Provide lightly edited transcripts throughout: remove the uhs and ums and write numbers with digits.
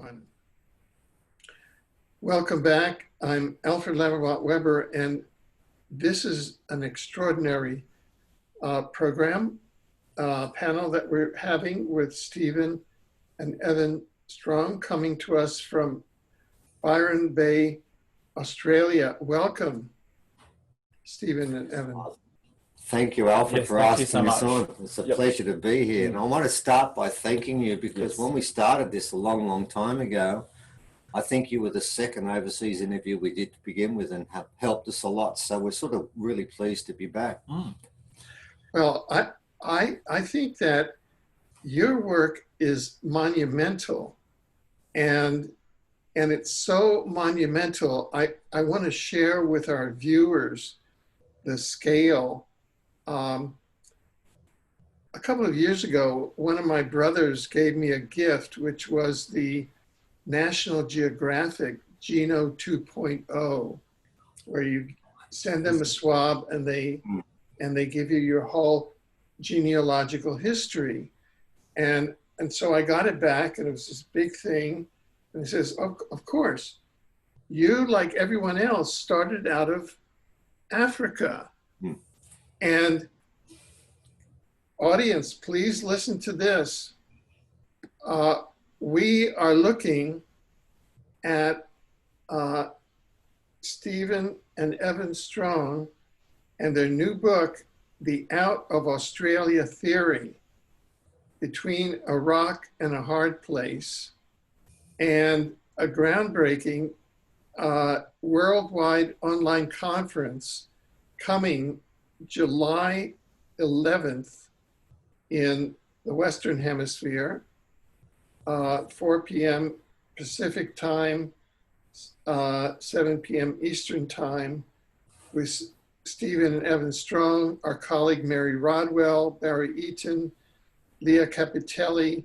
One. Welcome back. I'm Alfred Lammermont Weber, and this is an extraordinary panel that we're having with Stephen and Evan Strong, coming to us from Byron Bay, Australia. Welcome, Stephen and Evan. Thank you, Alfred, for asking us on. It's a pleasure to be here. And I want to start by thanking you because when we started this a long, long time ago, I think you were the second overseas interview we did to begin with and have helped us a lot. So we're sort of really pleased to be back. Well, I think that your work is monumental, and it's so monumental. I want to share with our viewers the scale. A couple of years ago, one of my brothers gave me a gift, which was the National Geographic Geno 2.0, where you send them a swab and they give you your whole genealogical history. And so I got it back, and it was this big thing. And he says, of course, you, like everyone else, started out of Africa. And audience, please listen to this. We are looking at Stephen and Evan Strong and their new book, The Out of Australia Theory, Between a Rock and a Hard Place, and a groundbreaking worldwide online conference coming July 11th in the Western Hemisphere, 4 p.m. Pacific time, 7 p.m. Eastern time, with Stephen and Evan Strong, our colleague Mary Rodwell, Barry Eaton, Leah Capitelli,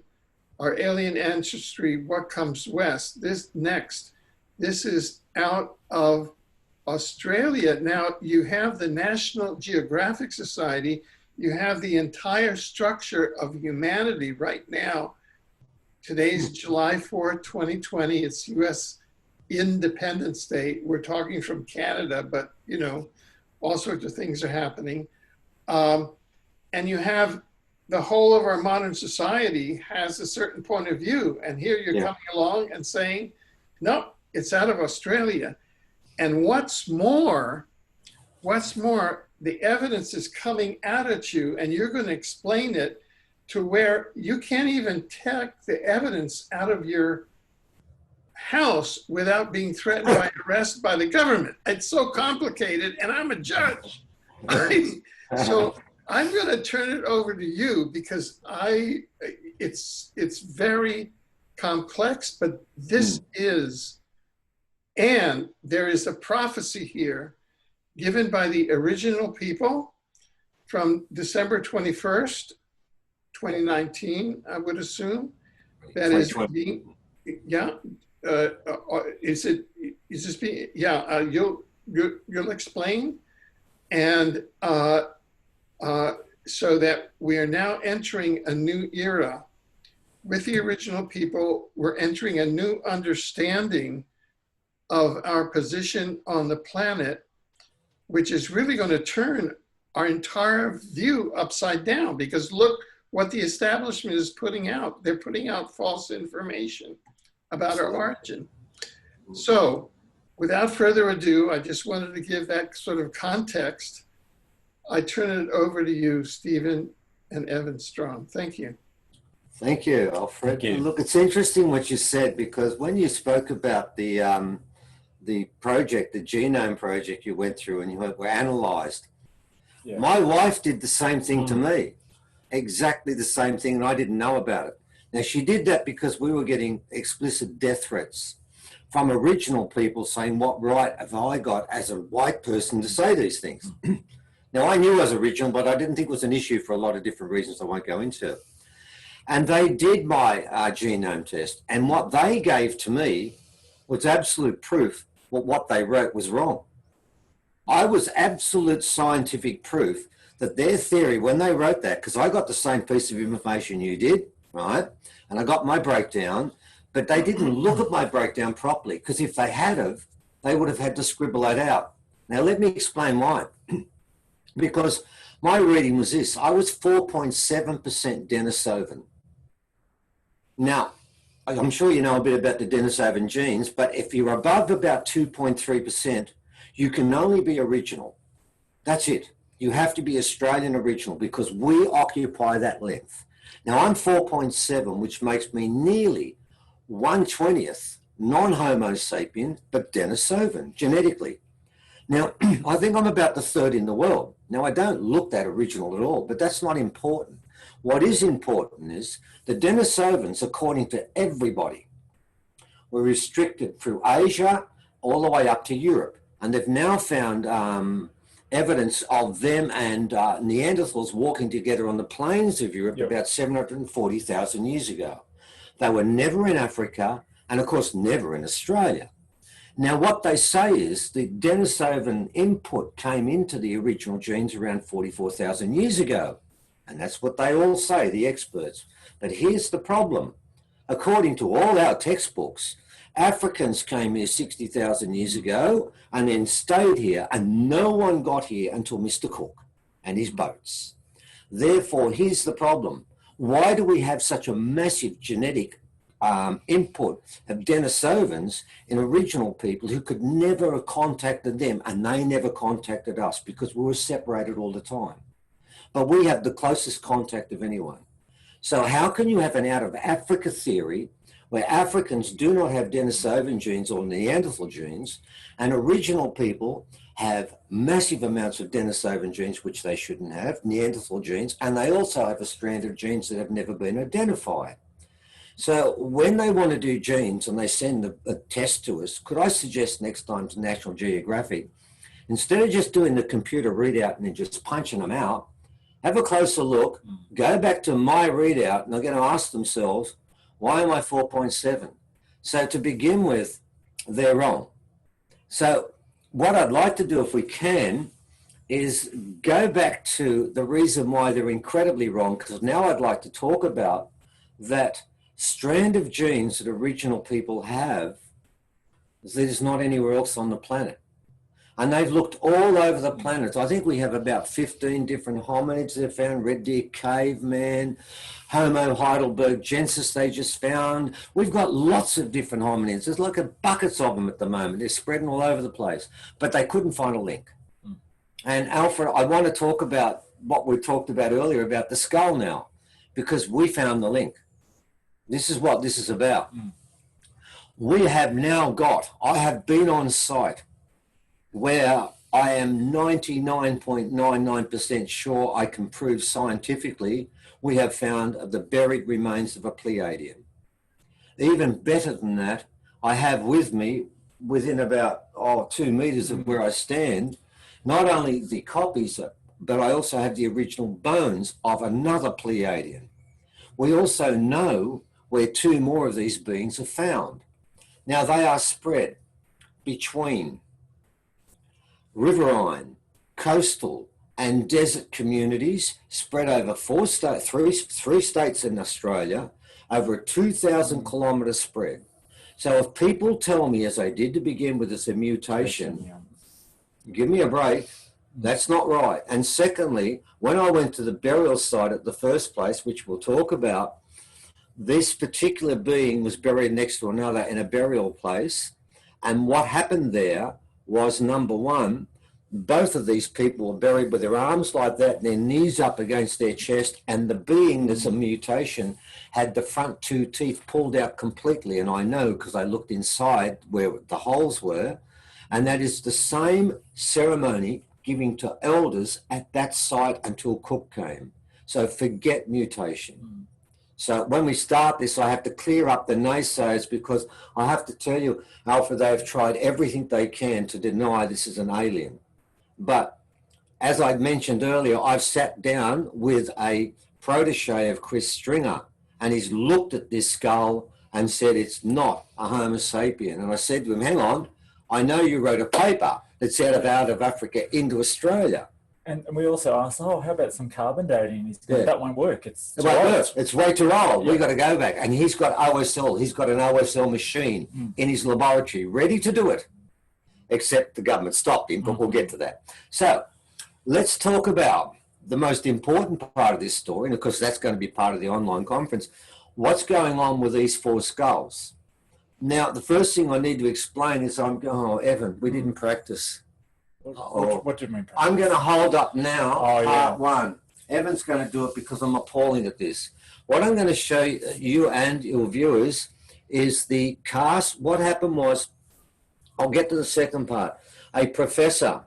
our Alien Ancestry, What Comes West. This is out of Australia. Now, you have the National Geographic Society, you have the entire structure of humanity right now. Today's July 4th, 2020, it's US Independence Day. We're talking from Canada, but you know, all sorts of things are happening. And you have the whole of our modern society has a certain point of view. And here you're coming along and saying, no, it's out of Australia. And what's more, the evidence is coming out at you, and you're going to explain it to where you can't even take the evidence out of your house without being threatened by arrest by the government. It's so complicated, and I'm a judge. So I'm going to turn it over to you because it's very complex, but this is. And there is a prophecy here given by the original people from December 21st, 2019, I would assume. That is being, is this being, you'll explain. And so that we are now entering a new era. With the original people, we're entering a new understanding of our position on the planet, which is really going to turn our entire view upside down, because look what the establishment is putting out. They're putting out false information about our origin. So without further ado, I just wanted to give that sort of context. I turn it over to you, Stephen and Evan Strong. Thank you. Thank you, Alfred. Thank you. Look, it's interesting what you said, because when you spoke about the project, the genome project you went through and you were analyzed. Yeah. My wife did the same thing to me, exactly the same thing, and I didn't know about it. Now, she did that because we were getting explicit death threats from original people saying, what right have I got as a white person to say these things? Now, I knew I was original, but I didn't think it was an issue for a lot of different reasons I won't go into. And they did my genome test, and what they gave to me was absolute proof that what they wrote was wrong. I was absolute scientific proof that their theory, when they wrote that, because I got the same piece of information you did, right? And I got my breakdown, But they didn't look at my breakdown properly, because if they had have, they would have had to scribble that out. Now, let me explain why. Because my reading was this: I was 4.7% Denisovan. Now, I'm sure you know a bit about the Denisovan genes, but if you're above about 2.3%, you can only be original. That's it. You have to be Australian original, because we occupy that length. Now, I'm 4.7, which makes me nearly 1/20th non-Homo sapien, but Denisovan genetically. Now, I think I'm about the third in the world. Now, I don't look that original at all, but that's not important. What is important is the Denisovans, according to everybody, were restricted through Asia all the way up to Europe. And they've now found evidence of them and Neanderthals walking together on the plains of Europe about 740,000 years ago. They were never in Africa, and of course, never in Australia. Now, what they say is the Denisovan input came into the original genes around 44,000 years ago. And that's what they all say, the experts. But here's the problem. According to all our textbooks, Africans came here 60,000 years ago and then stayed here, and no one got here until Mr. Cook and his boats. Therefore, here's the problem. Why do we have such a massive genetic input of Denisovans in original people who could never have contacted them, and they never contacted us because we were separated all the time? But we have the closest contact of anyone. So how can you have an out of Africa theory where Africans do not have Denisovan genes or Neanderthal genes, and original people have massive amounts of Denisovan genes, which they shouldn't have, Neanderthal genes, and they also have a strand of genes that have never been identified? So when they want to do genes and they send a test to us, could I suggest next time to National Geographic, instead of just doing the computer readout and then just punching them out, have a closer look, go back to my readout, and they're going to ask themselves, why am I 4.7? So to begin with, they're wrong. So what I'd like to do, if we can, is go back to the reason why they're incredibly wrong, because now I'd like to talk about that strand of genes that original people have that is not anywhere else on the planet. And they've looked all over the planet. I think we have about 15 different hominids they've found: red deer, caveman, Homo heidelbergensis they just found. We've got lots of different hominids. There's like buckets of them at the moment. They're spreading all over the place, but they couldn't find a link. And Alfred, I want to talk about what we talked about earlier about the skull now, because we found the link. This is what this is about. We have now got, I have been on site where I am 99.99% sure I can prove scientifically we have found the buried remains of a Pleiadian. Even better than that, I have with me, within about 2 meters of where I stand, not only the copies, but I also have the original bones of another Pleiadian. We also know where 2 more of these beings are found. Now, they are spread between riverine, coastal, and desert communities, spread over 3 states in Australia, over a 2,000 kilometre spread. So if people tell me, as they did to begin with, it's a mutation, give me a break. That's not right. And secondly, when I went to the burial site at the first place, which we'll talk about, this particular being was buried next to another in a burial place. And what happened there was, number one, both of these people were buried with their arms like that and their knees up against their chest, and the being that's a mutation had the front 2 teeth pulled out completely. And I know because I looked inside where the holes were, and that is the same ceremony giving to elders at that site until Cook came. So forget mutation. So when we start this, I have to clear up the naysayers, because I have to tell you, Alpha, they've tried everything they can to deny this is an alien. But as I mentioned earlier, I've sat down with a protege of Chris Stringer, and he's looked at this skull and said it's not a Homo sapien. And I said to him, hang on, I know you wrote a paper that's out of Africa into Australia. And we also asked, oh, how about some carbon dating? He's going, that won't work. It's it won't work. It's way too old. Yeah. We've got to go back. And he's got OSL. He's got an OSL machine in his laboratory ready to do it, except the government stopped him, but we'll get to that. So let's talk about the most important part of this story, and of course that's going to be part of the online conference. What's going on with these 4 skulls? Now, the first thing I need to explain is Evan, we didn't practice. What do you mean? I'm going to hold up now part 1. Evan's going to do it because I'm appalling at this. What I'm going to show you and your viewers is the cast. What happened was, I'll get to the second part. A professor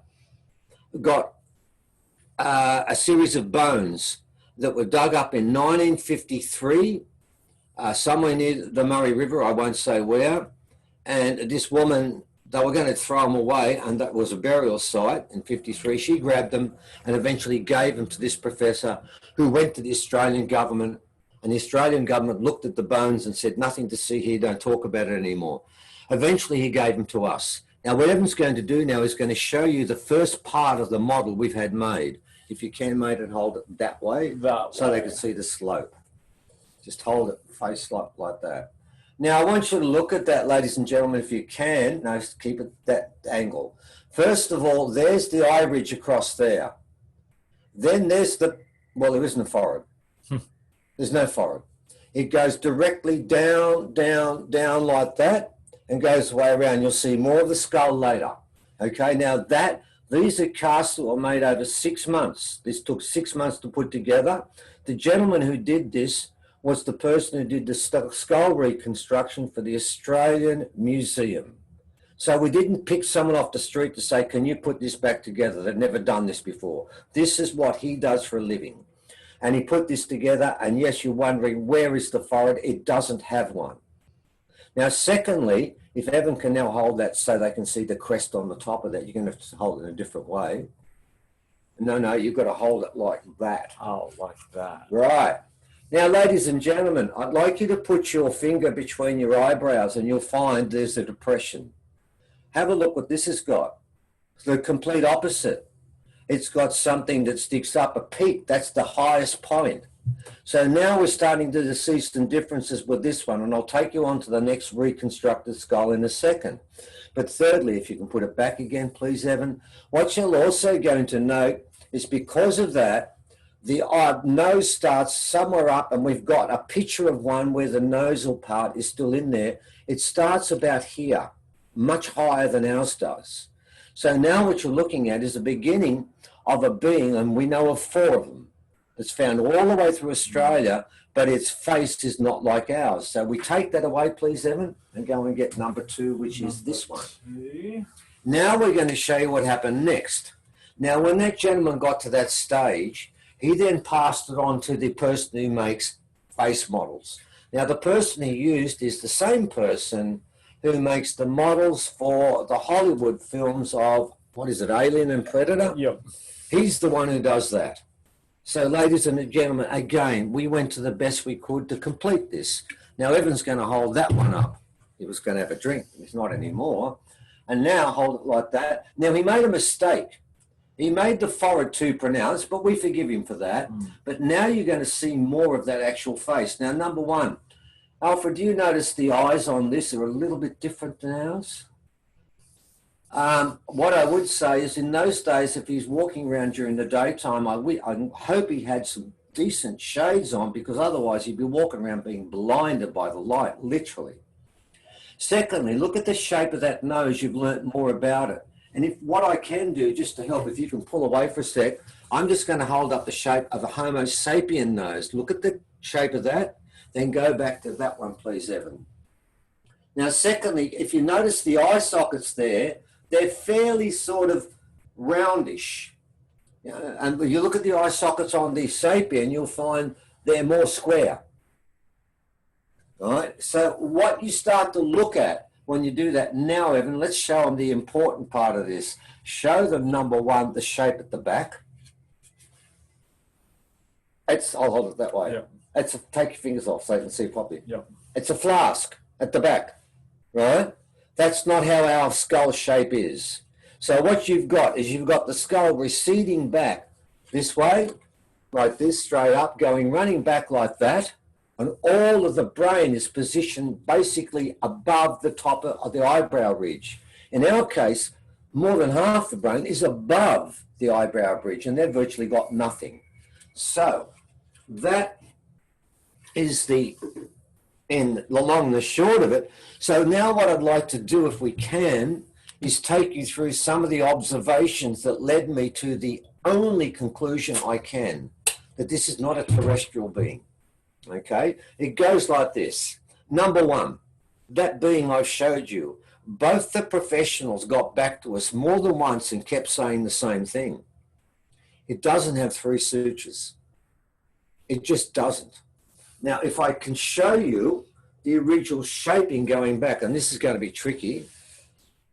got a series of bones that were dug up in 1953, somewhere near the Murray River, I won't say where, and this woman, they were going to throw them away, and that was a burial site in 53. She grabbed them and eventually gave them to this professor, who went to the Australian government, and the Australian government looked at the bones and said, nothing to see here, don't talk about it anymore. Eventually he gave them to us. Now what Evan's going to do now is going to show you the first part of the model we've had made. If you can, mate, and hold it that way, so they can see the slope. Just hold it face like that. Now, I want you to look at that, ladies and gentlemen, if you can. No, keep it that angle. First of all, there's the eye ridge across there. Then there's the, well, there isn't a forehead. There's no forehead. It goes directly down, down, down like that and goes the way around. You'll see more of the skull later. Okay, now these are casts that were made over 6 months. This took 6 months to put together. The gentleman who did this was the person who did the skull reconstruction for the Australian Museum. So we didn't pick someone off the street to say, can you put this back together? They've never done this before. This is what he does for a living. And he put this together, and yes, you're wondering, where is the forehead? It doesn't have one. Now, secondly, if Evan can now hold that so they can see the crest on the top of that, you're going to have to hold it in a different way. No, you've got to hold it like that. Oh, like that. Right. Now, ladies and gentlemen, I'd like you to put your finger between your eyebrows and you'll find there's a depression. Have a look what this has got. It's the complete opposite. It's got something that sticks up, a peak. That's the highest point. So now we're starting to see some differences with this one, and I'll take you on to the next reconstructed skull in a second. But thirdly, if you can put it back again, please, Evan, what you're also going to note is because of that, the nose starts somewhere up, and we've got a picture of one where the nasal part is still in there. It starts about here, much higher than ours does. So now what you're looking at is the beginning of a being, and we know of 4 of them. It's found all the way through Australia, but its face is not like ours. So we take that away, please, Evan, and go and get number 2, which is this one. Now we're going to show you what happened next. Now, when that gentleman got to that stage, he then passed it on to the person who makes face models. Now, the person he used is the same person who makes the models for the Hollywood films of, what is it, Alien and Predator? Yep. He's the one who does that. So, ladies and gentlemen, again, we went to the best we could to complete this. Now, Evan's going to hold that one up. He was going to have a drink. He's not anymore. And now hold it like that. Now, he made a mistake. He made the forehead too pronounced, but we forgive him for that. But now you're going to see more of that actual face. Now, number 1, Alfred, do you notice the eyes on this are a little bit different than ours? What I would say is in those days, if he's walking around during the daytime, I hope he had some decent shades on, because otherwise he'd be walking around being blinded by the light, literally. Secondly, look at the shape of that nose. You've learnt more about it. And if what I can do, just to help, if you can pull away for a sec, I'm just going to hold up the shape of a Homo Sapien nose. Look at the shape of that. Then go back to that one, please, Evan. Now, secondly, if you notice the eye sockets there, they're fairly sort of roundish. And when you look at the eye sockets on the Sapien, you'll find they're more square. All right? So what you start to look at when you do that now, Evan, let's show them the important part of this. Show them, number 1, the shape at the back. I'll hold it that way. Yeah. Take your fingers off so you can see properly. Yeah. It's a flask at the back, right? That's not how our skull shape is. So what you've got is you've got the skull receding back this way, like this, straight up, running back like that. And all of the brain is positioned basically above the top of the eyebrow ridge. In our case, more than half the brain is above the eyebrow ridge, and they've virtually got nothing. So that is the long and short of it. So now what I'd like to do, if we can, is take you through some of the observations that led me to the only conclusion I can, that this is not a terrestrial being. Okay, it goes like this. Number one, that being I've showed you, both the professionals got back to us more than once and kept saying the same thing. It doesn't have 3 sutures. It just doesn't. Now, if I can show you the original shaping going back, and this is going to be tricky,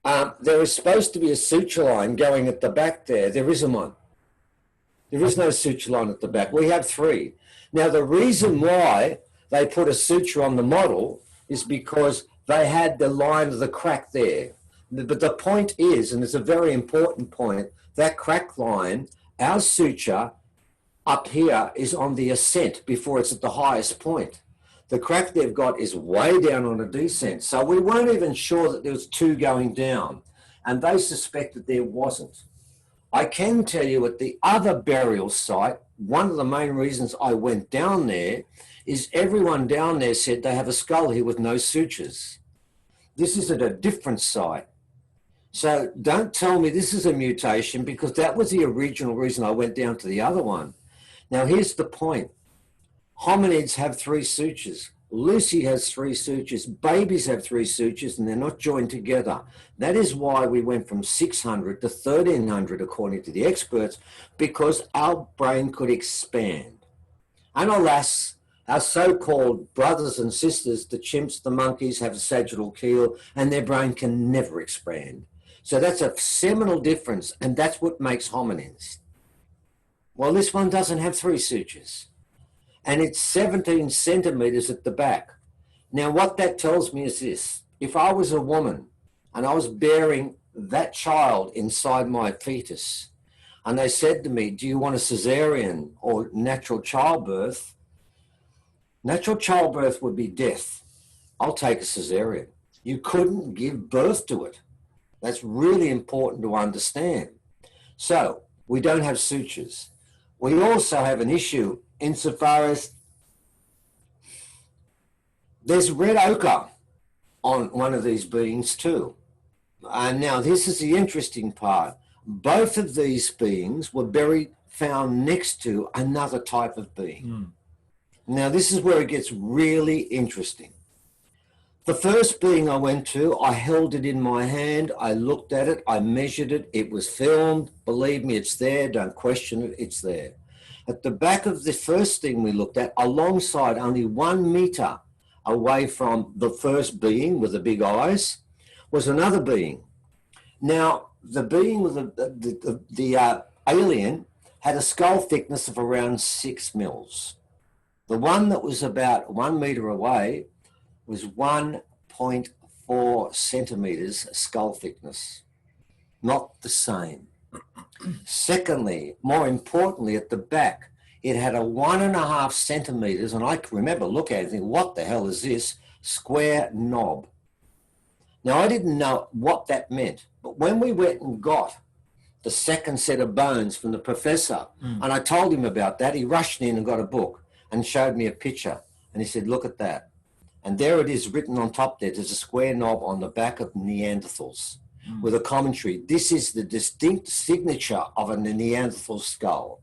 there is supposed to be a suture line going at the back there. There isn't one. There is no suture line at the back. We have 3. Now, the reason why they put a suture on the model is because they had the line of the crack there. But the point is, and it's a very important point, that crack line, our suture up here is on the ascent before it's at the highest point. The crack they've got is way down on a descent. So we weren't even sure that there was 2 going down, and they suspected there wasn't. I can tell you at the other burial site, one of the main reasons I went down there is everyone down there said they have a skull here with no sutures. This is at a different site. So don't tell me this is a mutation, because that was the original reason I went down to the other one. Now, here's the point. Hominids have 3 sutures. Lucy has 3 sutures. Babies have 3 sutures, and they're not joined together. That is why we went from 600 to 1300, according to the experts, because our brain could expand. And alas, our so-called brothers and sisters, the chimps, the monkeys, have a sagittal keel, and their brain can never expand. So that's a seminal difference, and that's what makes hominids. Well, this one doesn't have 3 sutures, and it's 17 centimeters at the back. Now, what that tells me is this. If I was a woman and I was bearing that child inside my fetus, and they said to me, do you want a cesarean or natural childbirth? Natural childbirth would be death. I'll take a cesarean. You couldn't give birth to it. That's really important to understand. So we don't have sutures. We also have an issue insofar as there's red ochre on one of these beings too. And now this is the interesting part. Both of these beings were found next to another type of being. Now this is where it gets really interesting. The first being I went to, I held it in my hand, I looked at it, I measured it, it was filmed. Believe me, it's there, don't question it, it's there. At the back of the first thing we looked at, alongside only 1 meter away from the first being with the big eyes, was another being. Now, the being with the alien had a skull thickness of around 6 mils. The one that was about 1 meter away was 1.4 centimeters skull thickness. Not the same. Secondly, more importantly, at the back, it had a 1.5 centimeters, and I remember looking at it and thinking, what the hell is this? Square knob. Now, I didn't know what that meant, but when we went and got the second set of bones from the professor, and I told him about that, he rushed in and got a book and showed me a picture, and he said, look at that. And there it is written on top there, there's a square knob on the back of Neanderthals with a commentary. This is the distinct signature of a Neanderthal skull.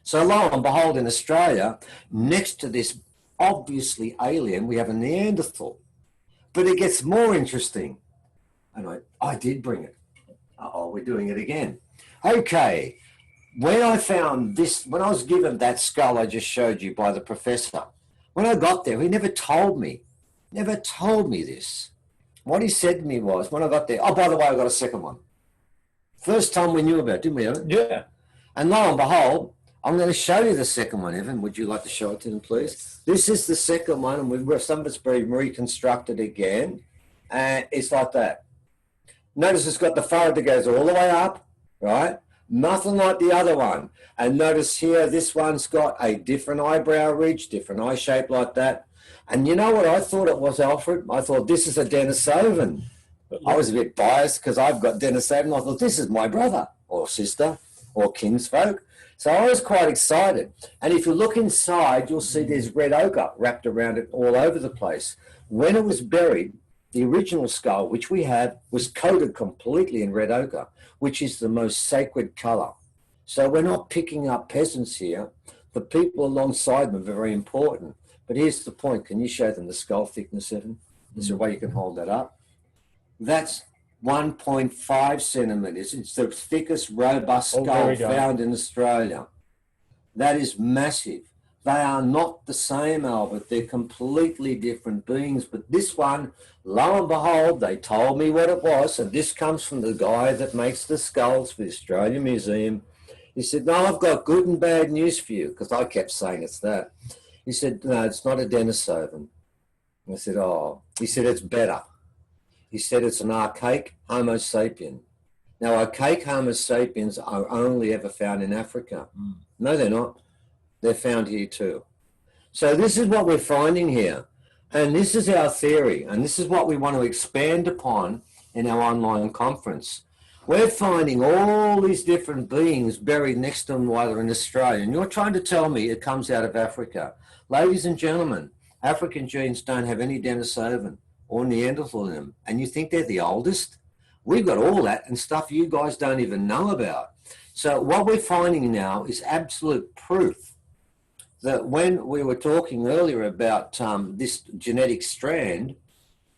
So lo and behold, in Australia, next to this obviously alien, we have a Neanderthal. But it gets more interesting. And I did bring it. Uh-oh, we're doing it again. Okay, when I found this, when I was given that skull I just showed you by the professor, when I got there, he never told me this. What he said to me was, when I got there, oh, by the way, I got a second one. First time we knew about it, didn't we, Evan? Yeah. And lo and behold, I'm going to show you the second one, Evan. Would you like to show it to them, please? This is the second one, and some of it's been reconstructed again. And it's like that. Notice it's got the forehead that goes all the way up, right? Nothing like the other one. And notice here, this one's got a different eyebrow ridge, different eye shape like that. And you know what I thought it was, Alfred? I thought this is a Denisovan. I was a bit biased because I've got Denisovan. I thought this is my brother or sister or kinsfolk. So I was quite excited. And if you look inside, you'll see there's red ochre wrapped around it all over the place. When it was buried, the original skull, which we have, was coated completely in red ochre, which is the most sacred color. So we're not picking up peasants here. The people alongside them are very important. But here's the point. Can you show them the skull thickness, Evan? Is there a way you can hold that up? That's 1.5 centimeters. It's the thickest, robust skull found in Australia. That is massive. They are not the same, Albert. They're completely different beings. But this one, lo and behold, they told me what it was. And this comes from the guy that makes the skulls for the Australian Museum. He said, no, I've got good and bad news for you, because I kept saying it's that. He said, no, it's not a Denisovan. I said, oh. He said, it's better. He said, it's an archaic Homo Sapien. Now, archaic Homo Sapiens are only ever found in Africa. No, they're not. They're found here too. So this is what we're finding here. And this is our theory. And this is what we want to expand upon in our online conference. We're finding all these different beings buried next to them while they're in Australia. And you're trying to tell me it comes out of Africa. Ladies and gentlemen, African genes don't have any Denisovan or Neanderthal in them. And you think they're the oldest? We've got all that and stuff you guys don't even know about. So what we're finding now is absolute proof that when we were talking earlier about this genetic strand,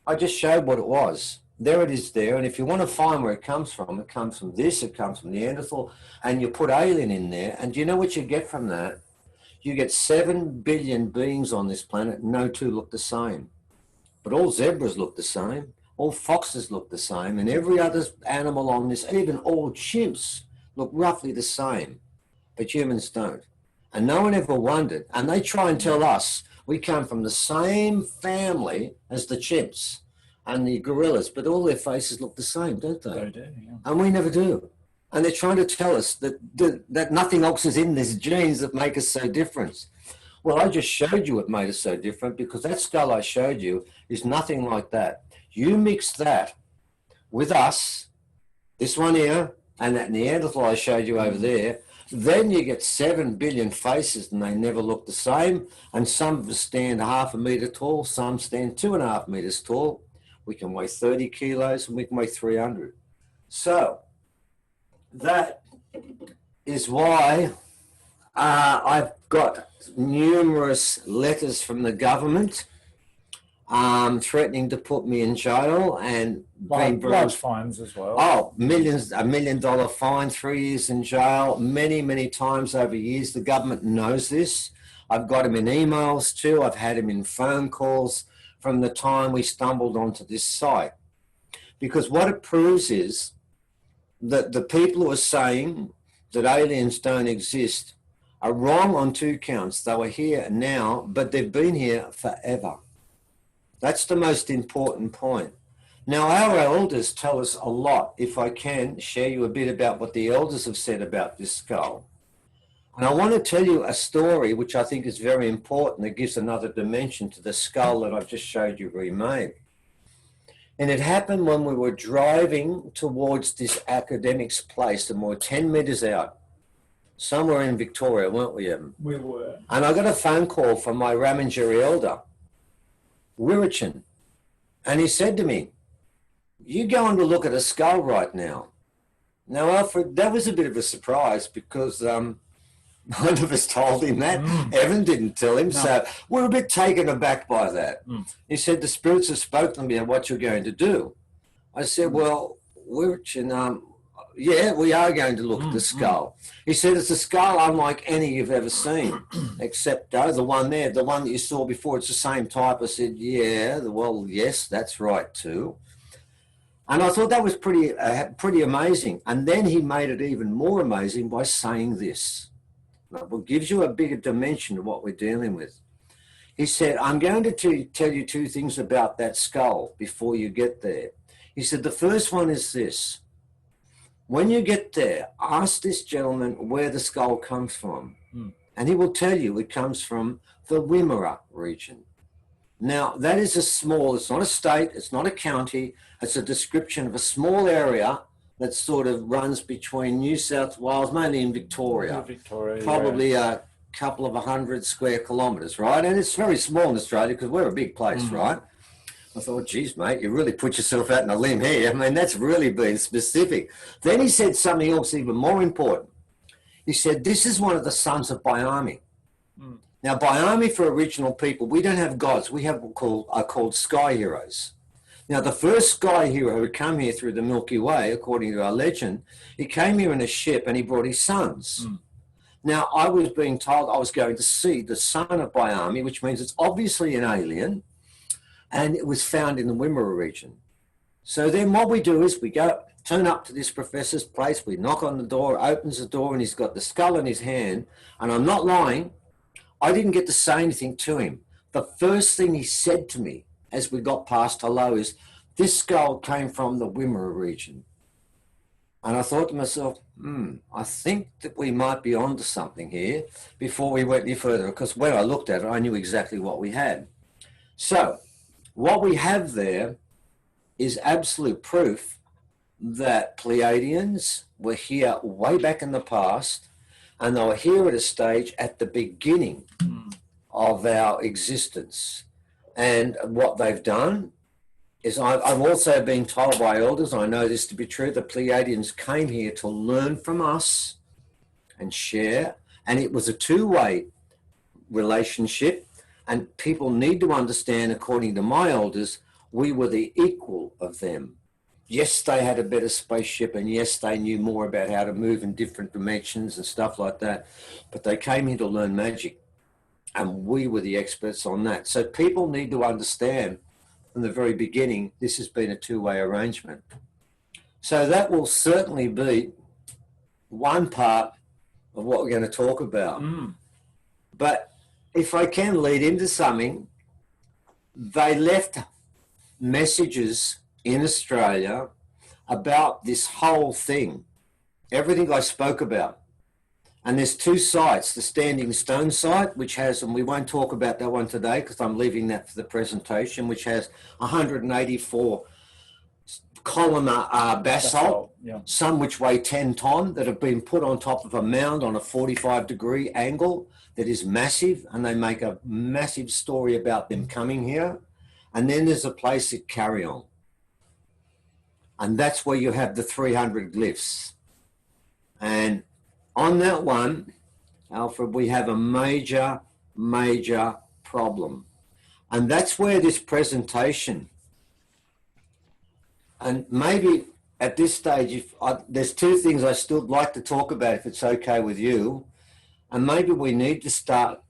I just showed what it was. There it is there. And if you want to find where it comes from this, it comes from Neanderthal, and you put alien in there. And do you know what you get from that? You get 7 billion beings on this planet. No two look the same. But all zebras look the same. All foxes look the same. And every other animal on this, even all chimps, look roughly the same. But humans don't. And no one ever wondered. And they try and tell us we come from the same family as the chimps and the gorillas, but all their faces look the same, don't they? They do, yeah. And we never do. And they're trying to tell us that nothing else is in these genes that make us so different. Well, I just showed you what made us so different, because that skull I showed you is nothing like that. You mix that with us, this one here, and that Neanderthal I showed you over there, then you get 7 billion faces and they never look the same. And some of us stand 1/2 meter tall, some stand 2.5 meters tall. We can weigh 30 kilos and we can weigh 300. So that is why I've got numerous letters from the government threatening to put me in jail and large fines as well. Oh, millions, $1 million fine, 3 years in jail, many, many times over years. The government knows this. I've got him in emails too. I've had him in phone calls from the time we stumbled onto this site. Because what it proves is that the people who are saying that aliens don't exist are wrong on 2 counts. They were here now, but they've been here forever. That's the most important point. Now, our elders tell us a lot. If I can share you a bit about what the elders have said about this skull. And I want to tell you a story which I think is very important. It gives another dimension to the skull that I've just showed you remade. And it happened when we were driving towards this academic's place, and we were 10 meters out, somewhere in Victoria, weren't we, Evan? We were. And I got a phone call from my Ramangeri elder, Wirichin, and he said to me, "You going to look at a skull right now?" Now, Alfred, that was a bit of a surprise, because none of us told him that. Evan didn't tell him, so we're a bit taken aback by that. He said, "The spirits have spoken to me about what you're going to do." I said, "Well, Wirichin, yeah, we are going to look at the skull." He said, "It's a skull unlike any you've ever seen, except the one there, the one that you saw before, it's the same type." I said, "Yeah, well, yes, that's right too." And I thought that was pretty amazing. And then he made it even more amazing by saying this. It gives you a bigger dimension of what we're dealing with. He said, "I'm going to tell you 2 things about that skull before you get there." He said, "The first one is this. when you get there, ask this gentleman where the skull comes from. And he will tell you it comes from the Wimmera region. Now, that is a small, it's not a state, it's not a county, it's a description of a small area that sort of runs between New South Wales, mainly in Victoria. Probably a couple of 100 square kilometres, right? And it's very small in Australia because we're a big place, right? I thought, geez, mate, you really put yourself out on a limb here. I mean, that's really being specific. Then he said something else even more important. He said, this is one of the sons of Biami. Now, Biami, for Aboriginal people, we don't have gods. We have what are called sky heroes. Now, the first sky hero who came here through the Milky Way, according to our legend, he came here in a ship and he brought his sons. Now, I was being told I was going to see the son of Biami, which means it's obviously an alien, and it was found in the Wimmera region. So then what we do is we go, turn up to this professor's place, we knock on the door, opens the door, and he's got the skull in his hand, and I'm not lying, I didn't get to say anything to him. The first thing he said to me as we got past hello is, this skull came from the Wimmera region. And I thought to myself, I think that we might be onto something here before we went any further, because when I looked at it, I knew exactly what we had. So what we have there is absolute proof that Pleiadians were here way back in the past, and they were here at a stage at the beginning of our existence. And what they've done is, I've also been told by elders, I know this to be true, the Pleiadians came here to learn from us and share, and it was a two-way relationship, and people need to understand, according to my elders, we were the equal of them. Yes, they had a better spaceship, and yes, they knew more about how to move in different dimensions and stuff like that, but they came here to learn magic, and we were the experts on that. So people need to understand from the very beginning, this has been a two-way arrangement. So that will certainly be one part of what we're going to talk about. But if I can lead into something, they left messages in Australia about this whole thing, everything I spoke about. And there's two sites, the Standing Stone site, which has, and we won't talk about that one today because I'm leaving that for the presentation, which has 184 columnar basalt, some which weigh 10 ton, that have been put on top of a mound on a 45-degree angle that is massive, and they make a massive story about them coming here. And then there's a place at Carrion, and that's where you have the 300 glyphs. And on that one, Alfred, we have a major, major problem. And that's where this presentation, and maybe at this stage, there's two things I still like to talk about, if it's okay with you. And maybe we need to start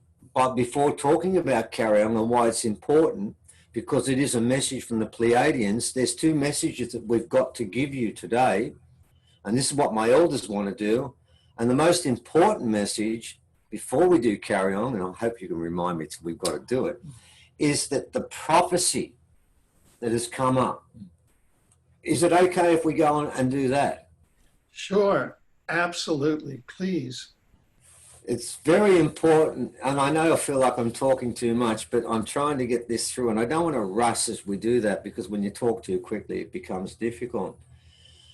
before talking about Carrion and why it's important, because it is a message from the Pleiadians. There's two messages that we've got to give you today. And this is what my elders want to do. And the most important message, before we do Carry On, and I hope you can remind me we've got to do it, is that the prophecy that has come up, is it okay if we go on and do that? Sure, absolutely, please. It's very important, and I know I feel like I'm talking too much, but I'm trying to get this through, and I don't want to rush as we do that, because when you talk too quickly, it becomes difficult.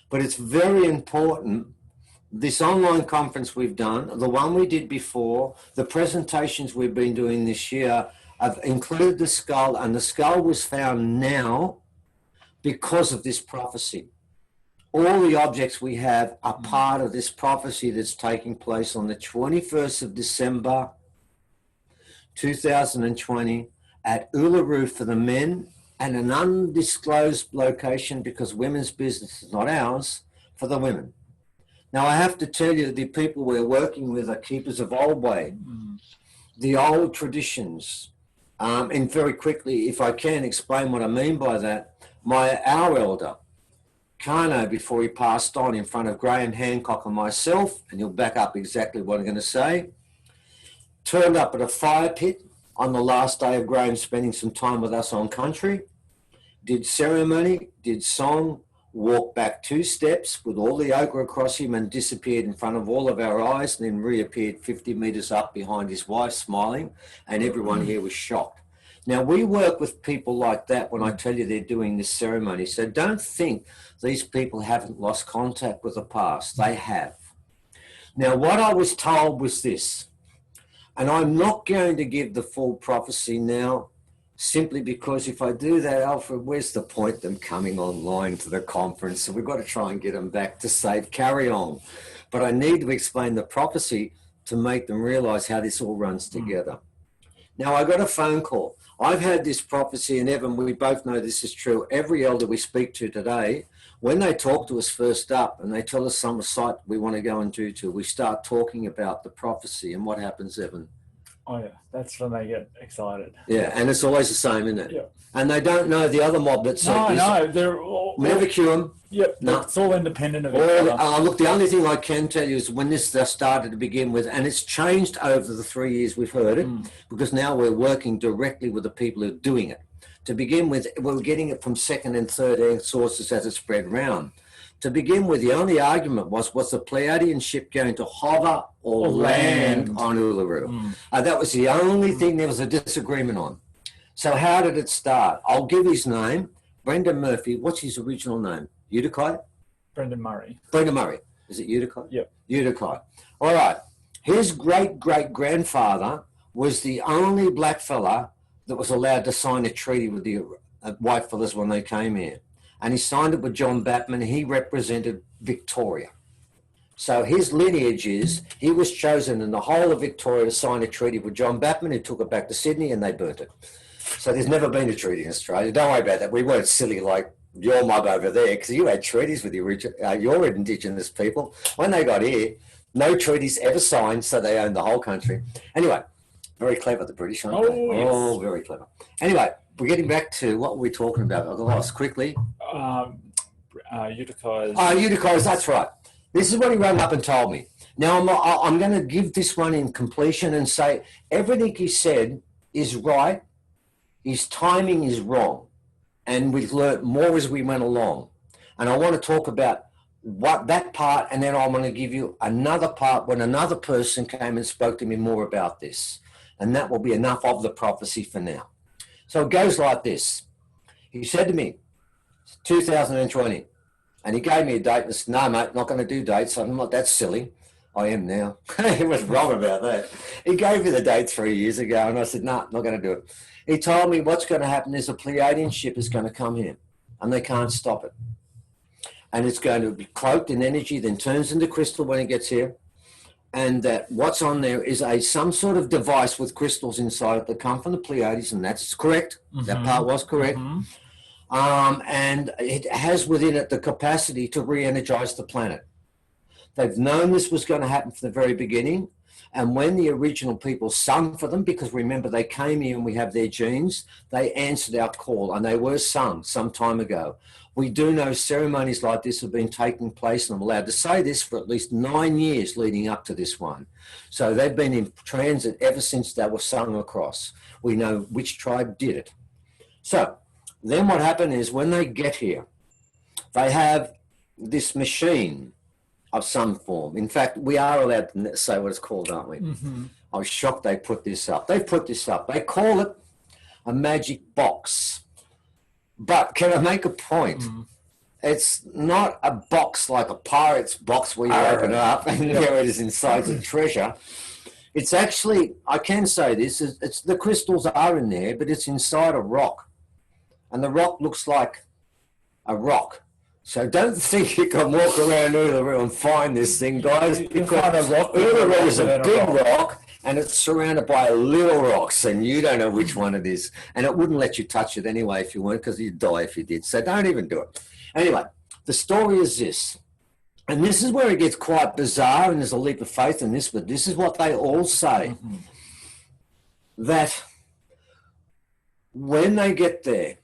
But it's very important. This online conference we've done, the one we did before, the presentations we've been doing this year have included the skull, and the skull was found now because of this prophecy. All the objects we have are part of this prophecy that's taking place on the 21st of December 2020 at Uluru for the men, and an undisclosed location, because women's business is not ours, for the women. Now, I have to tell you, the people we're working with are keepers of old way, the old traditions. And very quickly, if I can explain what I mean by that, our elder, Kano, before he passed on, in front of Graham Hancock and myself, and he'll back up exactly what I'm going to say, turned up at a fire pit on the last day of Graham spending some time with us on country, did ceremony, did song, walked back 2 steps with all the ochre across him and disappeared in front of all of our eyes, and then reappeared 50 meters up behind his wife smiling, and everyone here was shocked. Now, we work with people like that when I tell you they're doing this ceremony. So don't think these people haven't lost contact with the past. They have. Now, what I was told was this, and I'm not going to give the full prophecy now, simply because if I do that, Alfred, where's the point of them coming online to the conference? So we've got to try and get them back to safe carry on. But I need to explain the prophecy to make them realize how this all runs together. Now, I got a phone call. I've had this prophecy, and Evan, we both know this is true. Every elder we speak to today, when they talk to us first up and they tell us some site we want to go and do to, we start talking about the prophecy. And what happens, Evan? Oh yeah, that's when they get excited. Yeah, and it's always the same, isn't it? Yeah. And they don't know the other mob that said this. No, they're all... Never cure them. Yep, No. it's all independent of each other. Look, the only thing I can tell you is when this started to begin with, and it's changed over the 3 years we've heard it, because now we're working directly with the people who are doing it. To begin with, we're getting it from second and third hand sources as it spread around. To begin with, the only argument was the Pleiadian ship going to hover or land on Uluru? That was the only thing there was a disagreement on. So how did it start? I'll give his name, Brendan Murphy. What's his original name? Utica? Brendan Murray. Brendan Murray. Is it Utica? Yep. Utica. All right. His great-great-grandfather was the only black fella that was allowed to sign a treaty with the white fellas when they came here. And he signed it with John Batman. He represented Victoria. So his lineage is, he was chosen in the whole of Victoria to sign a treaty with John Batman, who took it back to Sydney, and they burnt it. So there's never been a treaty in Australia. Don't worry about that. We weren't silly like your mob over there, because you had treaties with your Indigenous people. When they got here, no treaties ever signed, so they owned the whole country. Anyway, very clever, the British, aren't they? Yes. Oh, very clever. Anyway, we're getting back to what were we talking about? I lost quickly. Utica's... Utica's, that's right. This is what he rang up and told me. Now, I'm going to give this one in completion and say everything he said is right. His timing is wrong. And we've learnt more as we went along. And I want to talk about what that part, and then I'm going to give you another part when another person came and spoke to me more about this. And that will be enough of the prophecy for now. So it goes like this. He said to me, 2020, and he gave me a date and I said, no, mate, not going to do dates. I'm not that silly. I am now. He was wrong about that. He gave me the date 3 years ago and I said, no, not going to do it. He told me what's going to happen is a Pleiadian ship is going to come here and they can't stop it. And it's going to be cloaked in energy, then turns into crystal when it gets here. And that what's on there is some sort of device with crystals inside it that come from the Pleiades, and that's correct. That part was correct. And it has within it the capacity to re-energize the planet. They've known this was going to happen from the very beginning. And when the original people sung for them, because remember they came here and we have their genes, they answered our call and they were sung some time ago. We do know ceremonies like this have been taking place, and I'm allowed to say this, for at least 9 years leading up to this one. So they've been in transit ever since they were sung across. We know which tribe did it. So then what happened is when they get here, they have this machine of some form. In fact, we are allowed to say what it's called, aren't we? I was shocked they put this up. They put this up. They call it a magic box. But can I make a point? It's not a box like a pirate's box where you open it up and there it is inside the treasure. It's actually, I can say this, it's the crystals are in there, but it's inside a rock. And the rock looks like a rock. So don't think you can walk around Uluru and find this thing, guys, because Uluru is a big rock and it's surrounded by little rocks and you don't know which one it is. And it wouldn't let you touch it anyway if you weren't, because you'd die if you did. So don't even do it. Anyway, the story is this. And this is where it gets quite bizarre, and there's a leap of faith in this, but this is what they all say. That when they get there,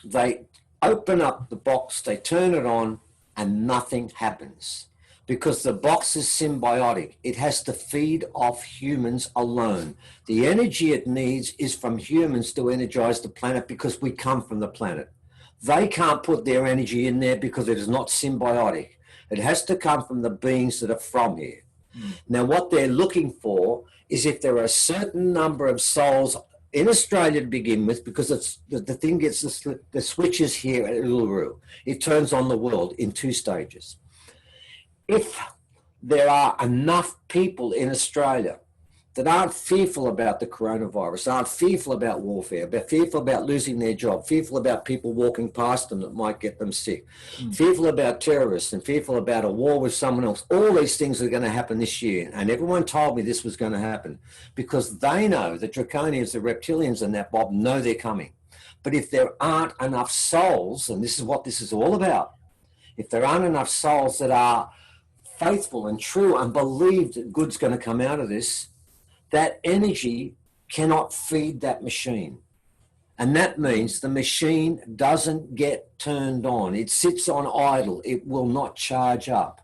they open up the box, they turn it on, and nothing happens. Because the box is symbiotic. It has to feed off humans alone. The energy it needs is from humans to energize the planet because we come from the planet. They can't put their energy in there because it is not symbiotic. It has to come from the beings that are from here. Now, what they're looking for is if there are a certain number of souls in Australia to begin with, because it's, the thing gets the switches here at Uluru. It turns on the world in 2 stages. If there are enough people in Australia that aren't fearful about the coronavirus, aren't fearful about warfare, but fearful about losing their job, fearful about people walking past them that might get them sick, fearful about terrorists and fearful about a war with someone else. All these things are going to happen this year. And everyone told me this was going to happen because they know, the draconians, the reptilians and that, Bob, know they're coming. But if there aren't enough souls, and this is what this is all about, if there aren't enough souls that are faithful and true and believe that good's going to come out of this, that energy cannot feed that machine. And that means the machine doesn't get turned on. It sits on idle. It will not charge up.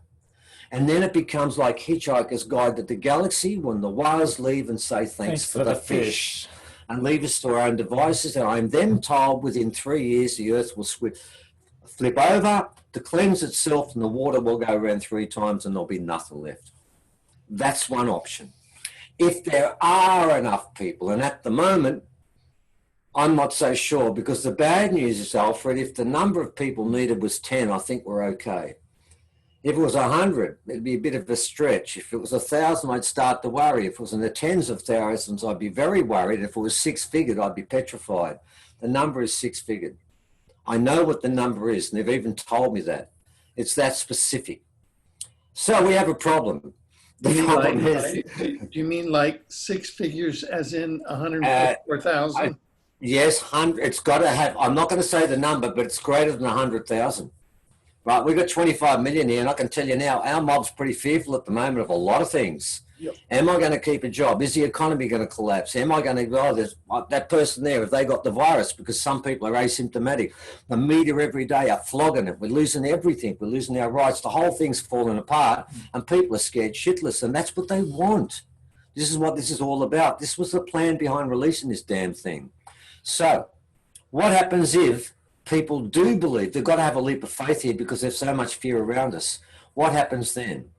And then it becomes like Hitchhiker's Guide to the Galaxy when the whales leave and say thanks for the fish and leave us to our own devices. And I'm then told within 3 years the earth will flip over to cleanse itself and the water will go around 3 times and there'll be nothing left. That's one option. If there are enough people, and at the moment, I'm not so sure, because the bad news is, Alfred, if the number of people needed was 10, I think we're okay. If it was 100, it'd be a bit of a stretch. If it was 1,000, I'd start to worry. If it was in the tens of thousands, I'd be very worried. If it was 6-figured, I'd be petrified. The number is 6-figured. I know what the number is, and they've even told me that. It's that specific. So we have a problem. Do you mean like 6 figures as in 154,000? Yes, 100. It's got to have, I'm not going to say the number, but it's greater than 100,000. Right, we've got 25 million here, and I can tell you now, our mob's pretty fearful at the moment of a lot of things. Yep. Am I going to keep a job? Is the economy going to collapse? Am I going to go, there's that person there, if they got the virus, because some people are asymptomatic. The media every day are flogging it. We're losing everything. We're losing our rights. The whole thing's falling apart, and people are scared shitless, and that's what they want. This is what this is all about. This was the plan behind releasing this damn thing. So what happens if people do believe? They've got to have a leap of faith here because there's so much fear around us. What happens then?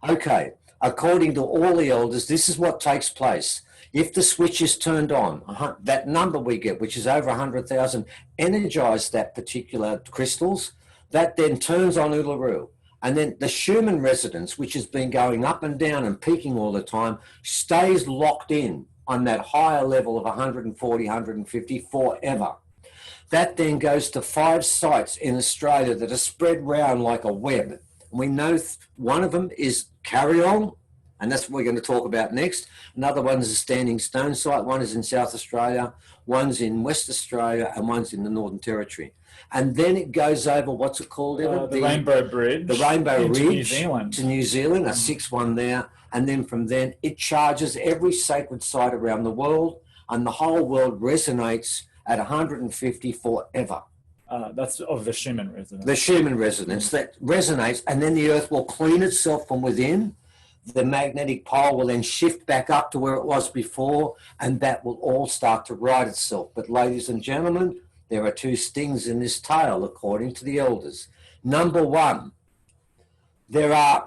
Okay. According to all the elders, this is what takes place. If the switch is turned on, that number we get, which is over 100,000, energize that particular crystals, that then turns on Uluru. And then the Schumann resonance, which has been going up and down and peaking all the time, stays locked in on that higher level of 140, 150 forever. That then goes to 5 sites in Australia that are spread around like a web. We know one of them is Carry On, and that's what we're going to talk about next. Another one is a Standing Stone site. One is in South Australia, one's in West Australia, and one's in the Northern Territory. And then it goes over, what's it called, Evan? The Rainbow Bridge. The Rainbow Ridge New Zealand. to New Zealand, a 6-1 there. And then from then, it charges every sacred site around the world, and the whole world resonates at 150 forever. That's of the Schumann resonance. The Schumann resonance that resonates, and then the earth will clean itself from within. The magnetic pole will then shift back up to where it was before, and that will all start to right itself. But ladies and gentlemen, there are 2 stings in this tale, according to the elders. Number 1, there are,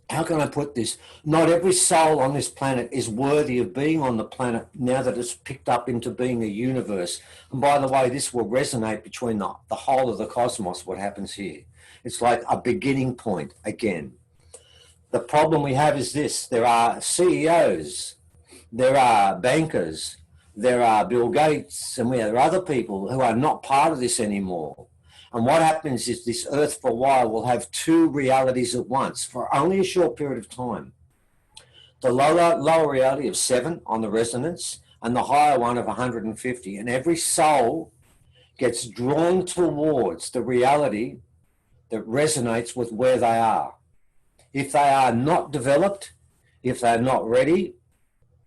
how can I put this? Not every soul on this planet is worthy of being on the planet now that it's picked up into being a universe. And by the way, this will resonate between the whole of the cosmos, what happens here. It's like a beginning point again. The problem we have is this. There are CEOs, there are bankers, there are Bill Gates, and there are other people who are not part of this anymore. And what happens is this earth for a while will have 2 realities at once for only a short period of time. The lower reality of 7 on the resonance and the higher one of 150. And every soul gets drawn towards the reality that resonates with where they are. If they are not developed, if they're not ready,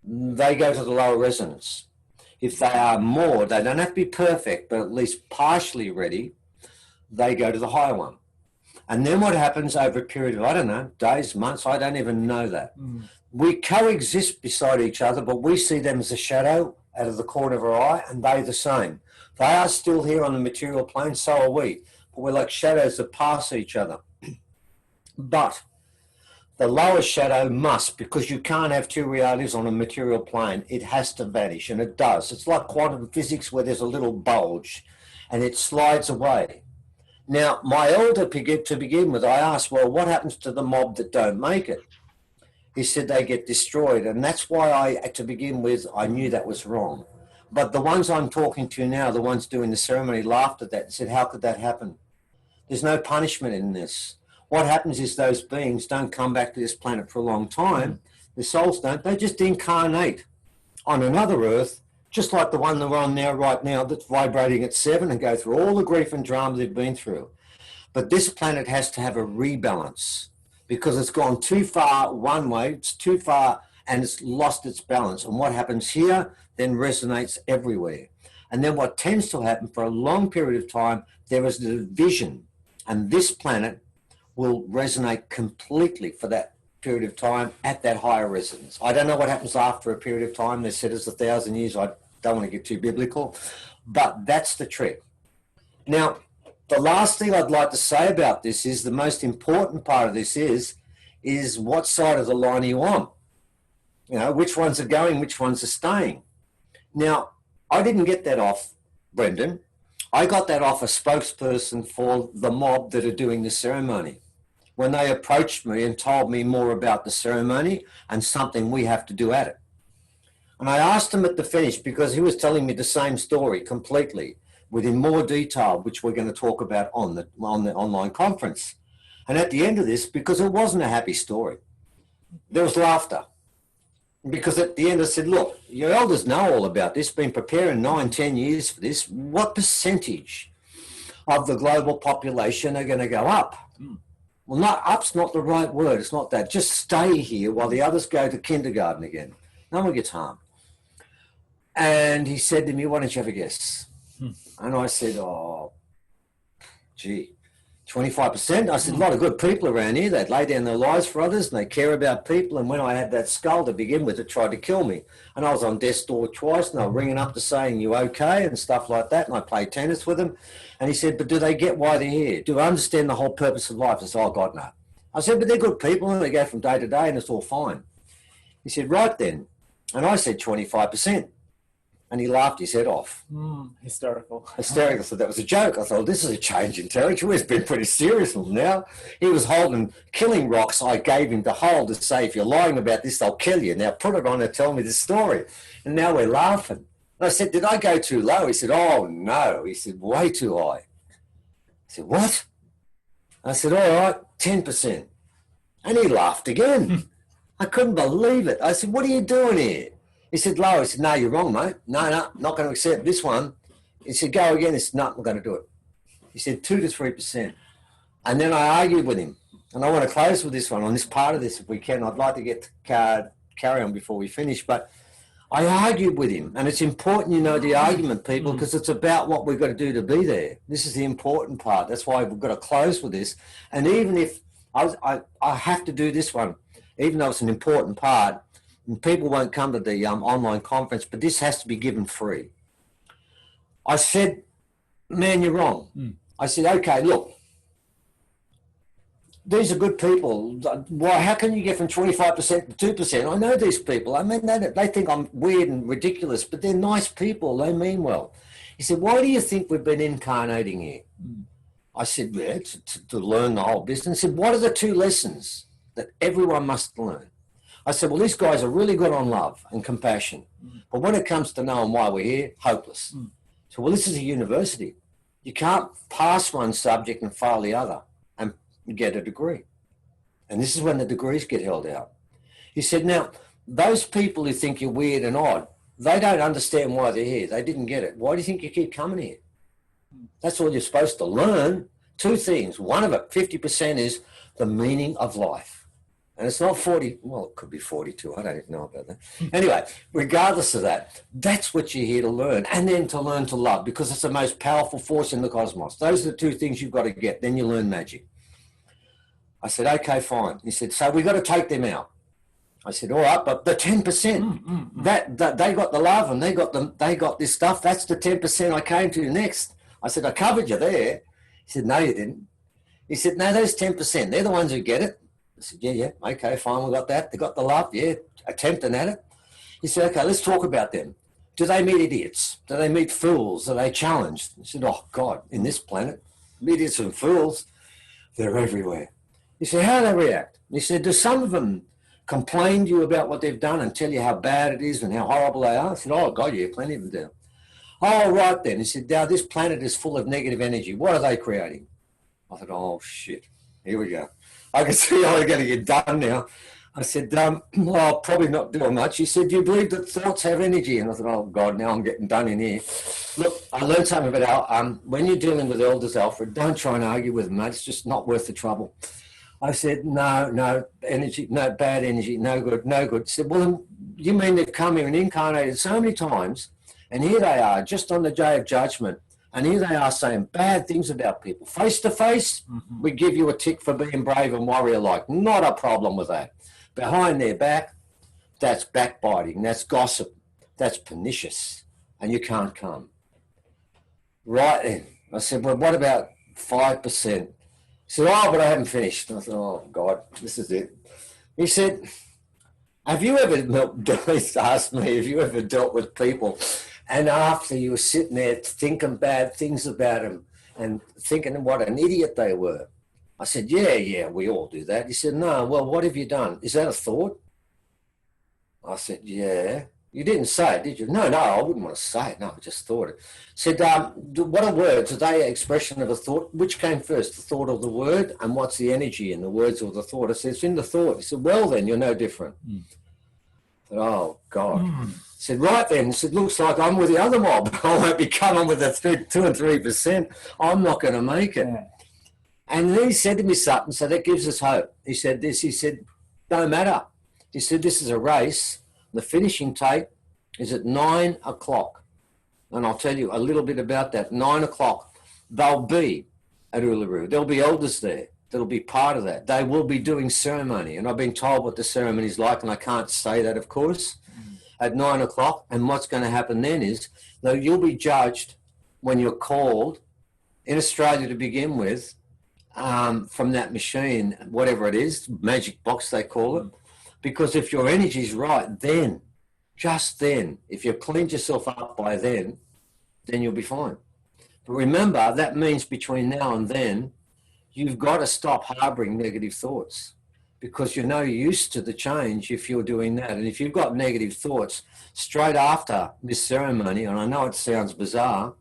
they go to the lower resonance. If they are more, they don't have to be perfect, but at least partially ready, they go to the higher one. And then what happens over a period of, I don't know, days, months, I don't even know that. We coexist beside each other, but we see them as a shadow out of the corner of our eye, and they the same. They are still here on the material plane, so are we. But we're like shadows that pass each other. But the lower shadow must, because you can't have two realities on a material plane. It has to vanish, and it does. It's like quantum physics where there's a little bulge and it slides away. Now, my elder, to begin with, I asked, well, what happens to the mob that don't make it? He said they get destroyed. And that's why to begin with, I knew that was wrong. But the ones I'm talking to now, the ones doing the ceremony, laughed at that and said, how could that happen? There's no punishment in this. What happens is those beings don't come back to this planet for a long time. The souls don't. They just incarnate on another Earth, just like the one that we're on now, right now, that's vibrating at 7 and go through all the grief and drama they've been through. But this planet has to have a rebalance because it's gone too far one way, it's too far, and it's lost its balance. And what happens here then resonates everywhere. And then what tends to happen for a long period of time, there is a division, and this planet will resonate completely for that period of time at that higher resonance. I don't know what happens after a period of time. They said it's 1,000 years. I don't want to get too biblical, but that's the trick. Now, the last thing I'd like to say about this is the most important part of this is what side of the line are you on? You know, which ones are going, which ones are staying. Now, I didn't get that off Brendan. I got that off a spokesperson for the mob that are doing the ceremony. When they approached me and told me more about the ceremony and something we have to do at it. And I asked him at the finish because he was telling me the same story completely, within more detail, which we're going to talk about on the online conference. And at the end of this, because it wasn't a happy story, there was laughter. Because at the end I said, look, your elders know all about this, been preparing 9-10 years for this. What percentage of the global population are going to go up? Well, not up's not the right word. It's not that. Just stay here while the others go to kindergarten again. No one gets harmed. And he said to me, why don't you have a guess? And I said, oh, gee, 25%. I said, a lot of good people around here. They'd lay down their lives for others and they care about people. And when I had that skull to begin with, it tried to kill me. And I was on death's door twice and they were ringing up to saying, you okay? And stuff like that. And I played tennis with them. And he said, but do they get why they're here? Do they understand the whole purpose of life? I said, oh, God, no. I said, but they're good people and they go from day to day and it's all fine. He said, right then. And I said 25%. And he laughed his head off. Hysterical. Hysterical. So that was a joke. I thought, this is a change in territory. It's been pretty serious now. He was holding killing rocks I gave him to hold to say, if you're lying about this, they'll kill you. Now put it on and tell me the story. And now we're laughing. And I said, did I go too low? He said, oh, no. He said, way too high. I said, what? I said, all right, 10%. And he laughed again. I couldn't believe it. I said, what are you doing here? He said, low. He said, no, you're wrong, mate. No, not going to accept this one. He said, go again. He said, no, I'm going to do it. He said, 2 to 3%. And then I argued with him. And I want to close with this one, on this part of this, if we can. I'd like to get carry on before we finish. But I argued with him. And it's important you know the argument, people, because it's about what we've got to do to be there. This is the important part. That's why we've got to close with this. And even if I have to do this one, even though it's an important part, and people won't come to the online conference, but this has to be given free. I said, man, you're wrong. I said, okay, look, these are good people. Why? How can you get from 25% to 2%? I know these people. I mean, they think I'm weird and ridiculous, but they're nice people. They mean well. He said, why do you think we've been incarnating here? I said, yeah, to learn the whole business. He said, what are the 2 lessons that everyone must learn? I said, well, these guys are really good on love and compassion. But when it comes to knowing why we're here, hopeless. So, well, this is a university. You can't pass one subject and fail the other and get a degree. And this is when the degrees get held out. He said, now, those people who think you're weird and odd, they don't understand why they're here. They didn't get it. Why do you think you keep coming here? That's all you're supposed to learn. 2 things. One of it, 50%, is the meaning of life. And it's not 40, well, it could be 42. I don't even know about that. Anyway, regardless of that, that's what you're here to learn. And then to learn to love, because it's the most powerful force in the cosmos. Those are the 2 things you've got to get. Then you learn magic. I said, okay, fine. He said, so we've got to take them out. I said, all right, but the 10%, that they got the love and they got this stuff. That's the 10% I came to next. I said, I covered you there. He said, no, you didn't. He said, no, those 10%, they're the ones who get it. I said, yeah, okay, fine, we got that. They got the love, yeah, attempting at it. He said, okay, let's talk about them. Do they meet idiots? Do they meet fools? Are they challenged? I said, oh, God, in this planet, idiots and fools, they're everywhere. He said, how do they react? He said, do some of them complain to you about what they've done and tell you how bad it is and how horrible they are? I said, oh, God, yeah, plenty of them do. Oh, right then. He said, now this planet is full of negative energy. What are they creating? I thought, oh, shit, here we go. I can see how they're going to get done now. I said, well, I'll probably not do much. He said, do you believe that thoughts have energy? And I thought, oh, God, now I'm getting done in here. Look, I learned something about when you're dealing with elders, Alfred, don't try and argue with them, mate. It's just not worth the trouble. I said, no, energy, no, bad energy, no good. He said, well, you mean they've come here and incarnated so many times, and here they are, just on the day of judgment, and here they are saying bad things about people. Face to face, we give you a tick for being brave and warrior-like. Not a problem with that. Behind their back, that's backbiting, that's gossip, that's pernicious, and you can't come. Right then, I said, well, what about 5%? He said, oh, but I haven't finished. I thought, oh, God, this is it. He said, have you ever, he asked me, have you ever dealt with people and after you were sitting there thinking bad things about them and thinking what an idiot they were? I said, yeah, we all do that. He said, no, well, what have you done? Is that a thought? I said, yeah. You didn't say it, did you? No, I wouldn't want to say it. No, I just thought it. Said, what are words? Are they an expression of a thought? Which came first, the thought or the word? And what's the energy in the words or the thought? I said, it's in the thought. He said, well, then, you're no different. I said, oh, God. He said, right then. He said, looks like I'm with the other mob. I won't be coming with the 2 and 3%. I'm not going to make it. Yeah. And then he said to me something, so that gives us hope. He said this, he said, no matter. He said, this is a race. The finishing tape is at 9 o'clock. And I'll tell you a little bit about that. 9 o'clock, they'll be at Uluru. There'll be elders there that'll be part of that. They will be doing ceremony. And I've been told what the ceremony is like, and I can't say that, of course, at 9 o'clock. And what's going to happen then is that you'll be judged when you're called in Australia to begin with, from that machine, whatever it is, magic box they call it. Because if your energy's right, then, just then, if you've cleaned yourself up by then you'll be fine. But remember, that means between now and then, you've got to stop harboring negative thoughts, because you're no use to the change if you're doing that. And if you've got negative thoughts straight after this ceremony, and I know it sounds bizarre,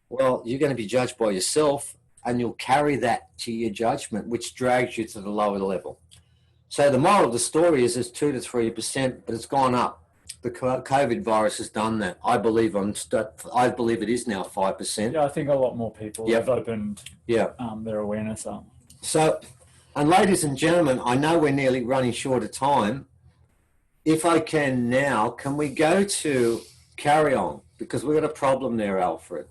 well, you're going to be judged by yourself, and you'll carry that to your judgment, which drags you to the lower level. So the moral of the story is it's 2 to 3%, but it's gone up. The COVID virus has done that. I believe it is now 5%. Yeah, I think a lot more people have opened their awareness up. So, and ladies and gentlemen, I know we're nearly running short of time. If I can now, can we go to carry on? Because we've got a problem there, Alfred.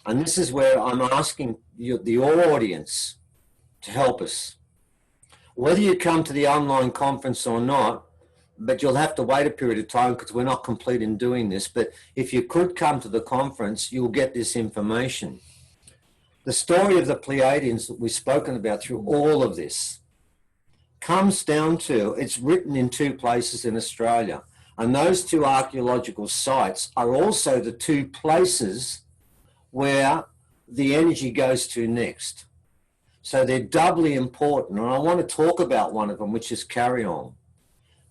And this is where I'm asking you, the audience, to help us. Whether you come to the online conference or not, but you'll have to wait a period of time because we're not complete in doing this. But if you could come to the conference, you'll get this information. The story of the Pleiadians that we've spoken about through all of this comes down to, it's written in 2 places in Australia. And those 2 archaeological sites are also the 2 places where the energy goes to next. So they're doubly important. And I want to talk about one of them, which is Carry On.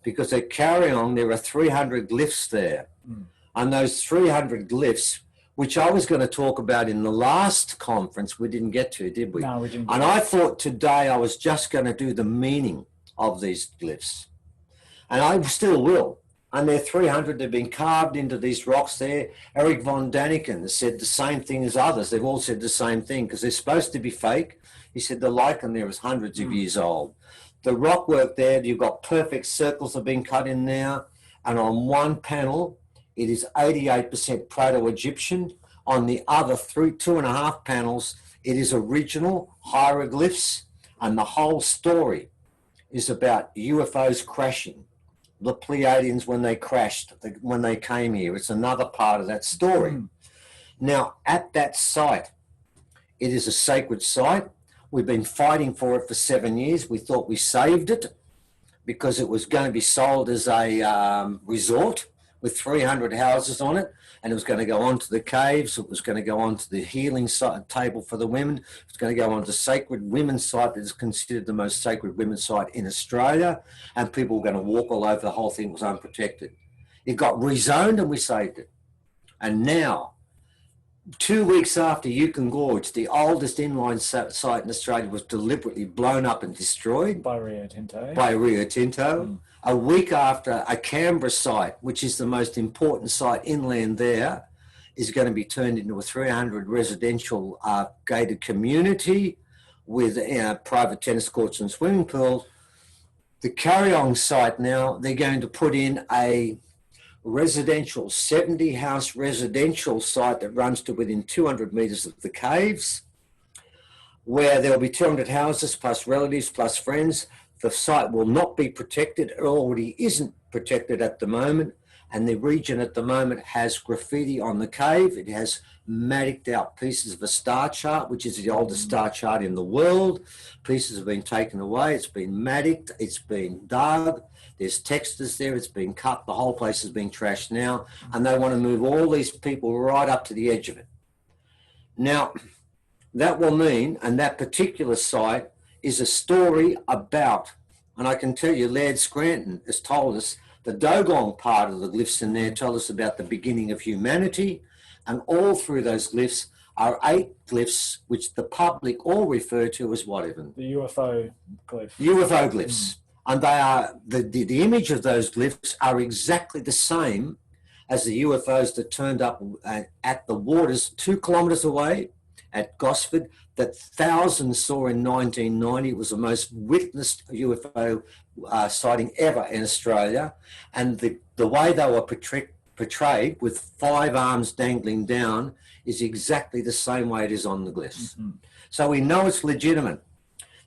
Because at Carry On, there are 300 glyphs there. And those 300 glyphs, which I was going to talk about in the last conference, we didn't get to, did we? No, we didn't. And I thought today I was just going to do the meaning of these glyphs. And I still will. And they're 300, they've been carved into these rocks there. Eric von Daniken has said the same thing as others. They've all said the same thing because they're supposed to be fake. He said the lichen there is hundreds of years old. The rock work there, you've got perfect circles have been cut in there. And on one panel, it is 88% Proto-Egyptian. On the other 2.5 panels, it is original hieroglyphs. And the whole story is about UFOs crashing the Pleiadians when they crashed, when they came here. It's another part of that story. Now, at that site, it is a sacred site. We've been fighting for it for 7 years. We thought we saved it because it was going to be sold as a resort with 300 houses on it, and it was going to go onto the caves. It was going to go onto the healing table for the women. It was going to go onto the sacred women's site that is considered the most sacred women's site in Australia, and people were going to walk all over. The whole thing was unprotected. It got rezoned and we saved it. And now, 2 weeks after Yukon Gorge, the oldest inline site in Australia, was deliberately blown up and destroyed by Rio Tinto. A week after, a Canberra site, which is the most important site inland there, is going to be turned into a 300 residential gated community with private tennis courts and swimming pools. The Carryong site now, they're going to put in a residential, 70-house residential site that runs to within 200 metres of the caves, where there'll be 200 houses plus relatives plus friends. The site will not be protected. It already isn't protected at the moment. And the region at the moment has graffiti on the cave. It has maticed out pieces of a star chart, which is the oldest star chart in the world. Pieces have been taken away. It's been maticed. It's been dug. There's textures there. It's been cut. The whole place is being trashed now. And they want to move all these people right up to the edge of it. Now, that will mean, and that particular site is a story about, and I can tell you, Laird Scranton has told us the Dogong part of the glyphs in there tell us about the beginning of humanity, and all through those glyphs are 8 glyphs, which the public all refer to as what, Evan? The UFO glyph. UFO glyphs. And they are, the image of those glyphs are exactly the same as the UFOs that turned up at the waters 2 kilometres away at Gosford, that thousands saw in 1990. It was the most witnessed UFO sighting ever in Australia. And the way they were portrayed with 5 arms dangling down is exactly the same way it is on the glyphs. So we know it's legitimate.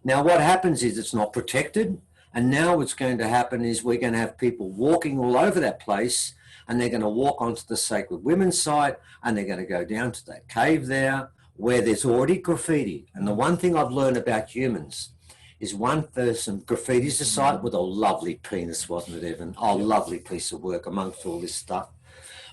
Now what happens is it's not protected. And now what's going to happen is we're going to have people walking all over that place, and they're going to walk onto the sacred women's site, and they're going to go down to that cave there, where there's already graffiti. And the one thing I've learned about humans is one person graffitis a site with a lovely penis, wasn't it, Evan? Oh, lovely piece of work amongst all this stuff.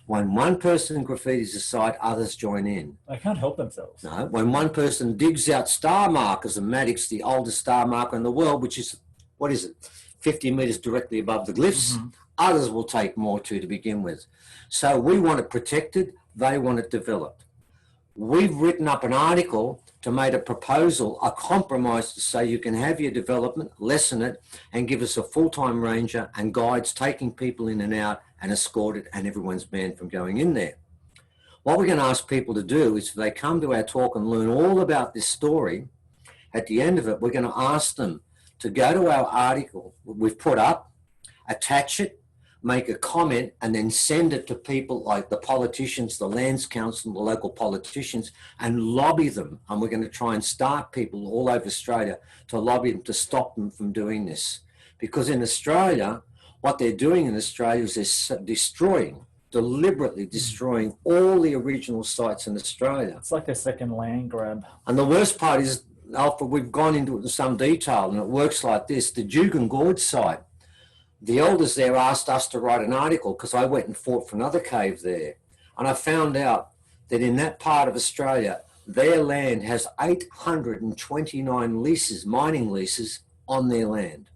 When one person graffitis a site, others join in. They can't help themselves. No, when one person digs out star markers and matic's the oldest star marker in the world, which is, what is it, 50 metres directly above the glyphs, others will take more to begin with. So we want it protected, they want it developed. We've written up an article to make a proposal, a compromise to say you can have your development, lessen it, and give us a full-time ranger and guides taking people in and out and escort it, and everyone's banned from going in there. What we're going to ask people to do is if they come to our talk and learn all about this story, at the end of it, we're going to ask them to go to our article we've put up, attach it, make a comment, and then send it to people like the politicians, the Lands Council, the local politicians, and lobby them. And we're going to try and start people all over Australia to lobby them to stop them from doing this. Because in Australia, what they're doing in Australia is they're destroying, deliberately destroying all the original sites in Australia. It's like a second land grab. And the worst part is, Alfred, we've gone into it in some detail, and it works like this. The Yukon Gorge site, the elders there asked us to write an article because I went and fought for another cave there. And I found out that in that part of Australia, their land has 829 leases, mining leases on their land.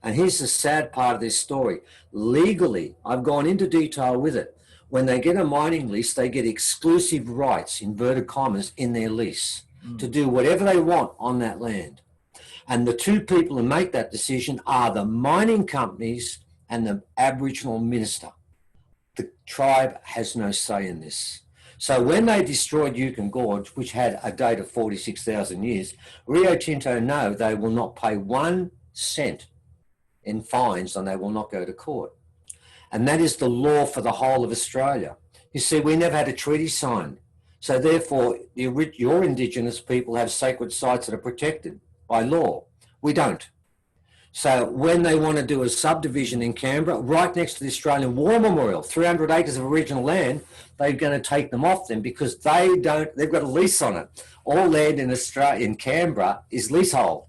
And here's the sad part of this story. Legally, I've gone into detail with it. When they get a mining lease, they get exclusive rights, inverted commas, in their lease to do whatever they want on that land. And the 2 people who make that decision are the mining companies and the Aboriginal minister. The tribe has no say in this. So when they destroyed Yukon Gorge, which had a date of 46,000 years, Rio Tinto know they will not pay 1 cent in fines and they will not go to court. And that is the law for the whole of Australia. You see, we never had a treaty signed. So therefore, your Indigenous people have sacred sites that are protected by law. We don't. So when they want to do a subdivision in Canberra, right next to the Australian War Memorial, 300 acres of Aboriginal land, they're going to take them off them because they've got a lease on it. All land in Australia, in Canberra, is leasehold.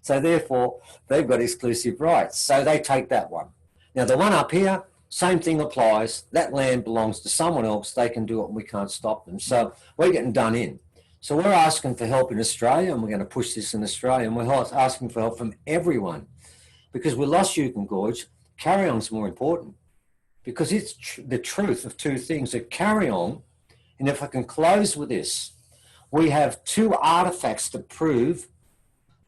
So therefore, they've got exclusive rights. So they take that one. Now, the one up here, same thing applies. That land belongs to someone else. They can do it and we can't stop them. So we're getting done in. So we're asking for help in Australia, and we're going to push this in Australia, and we're asking for help from everyone. Because we lost Yukon Gorge, carry on's more important. Because it's the truth of two things, that carry on, and if I can close with this, we have two artifacts to prove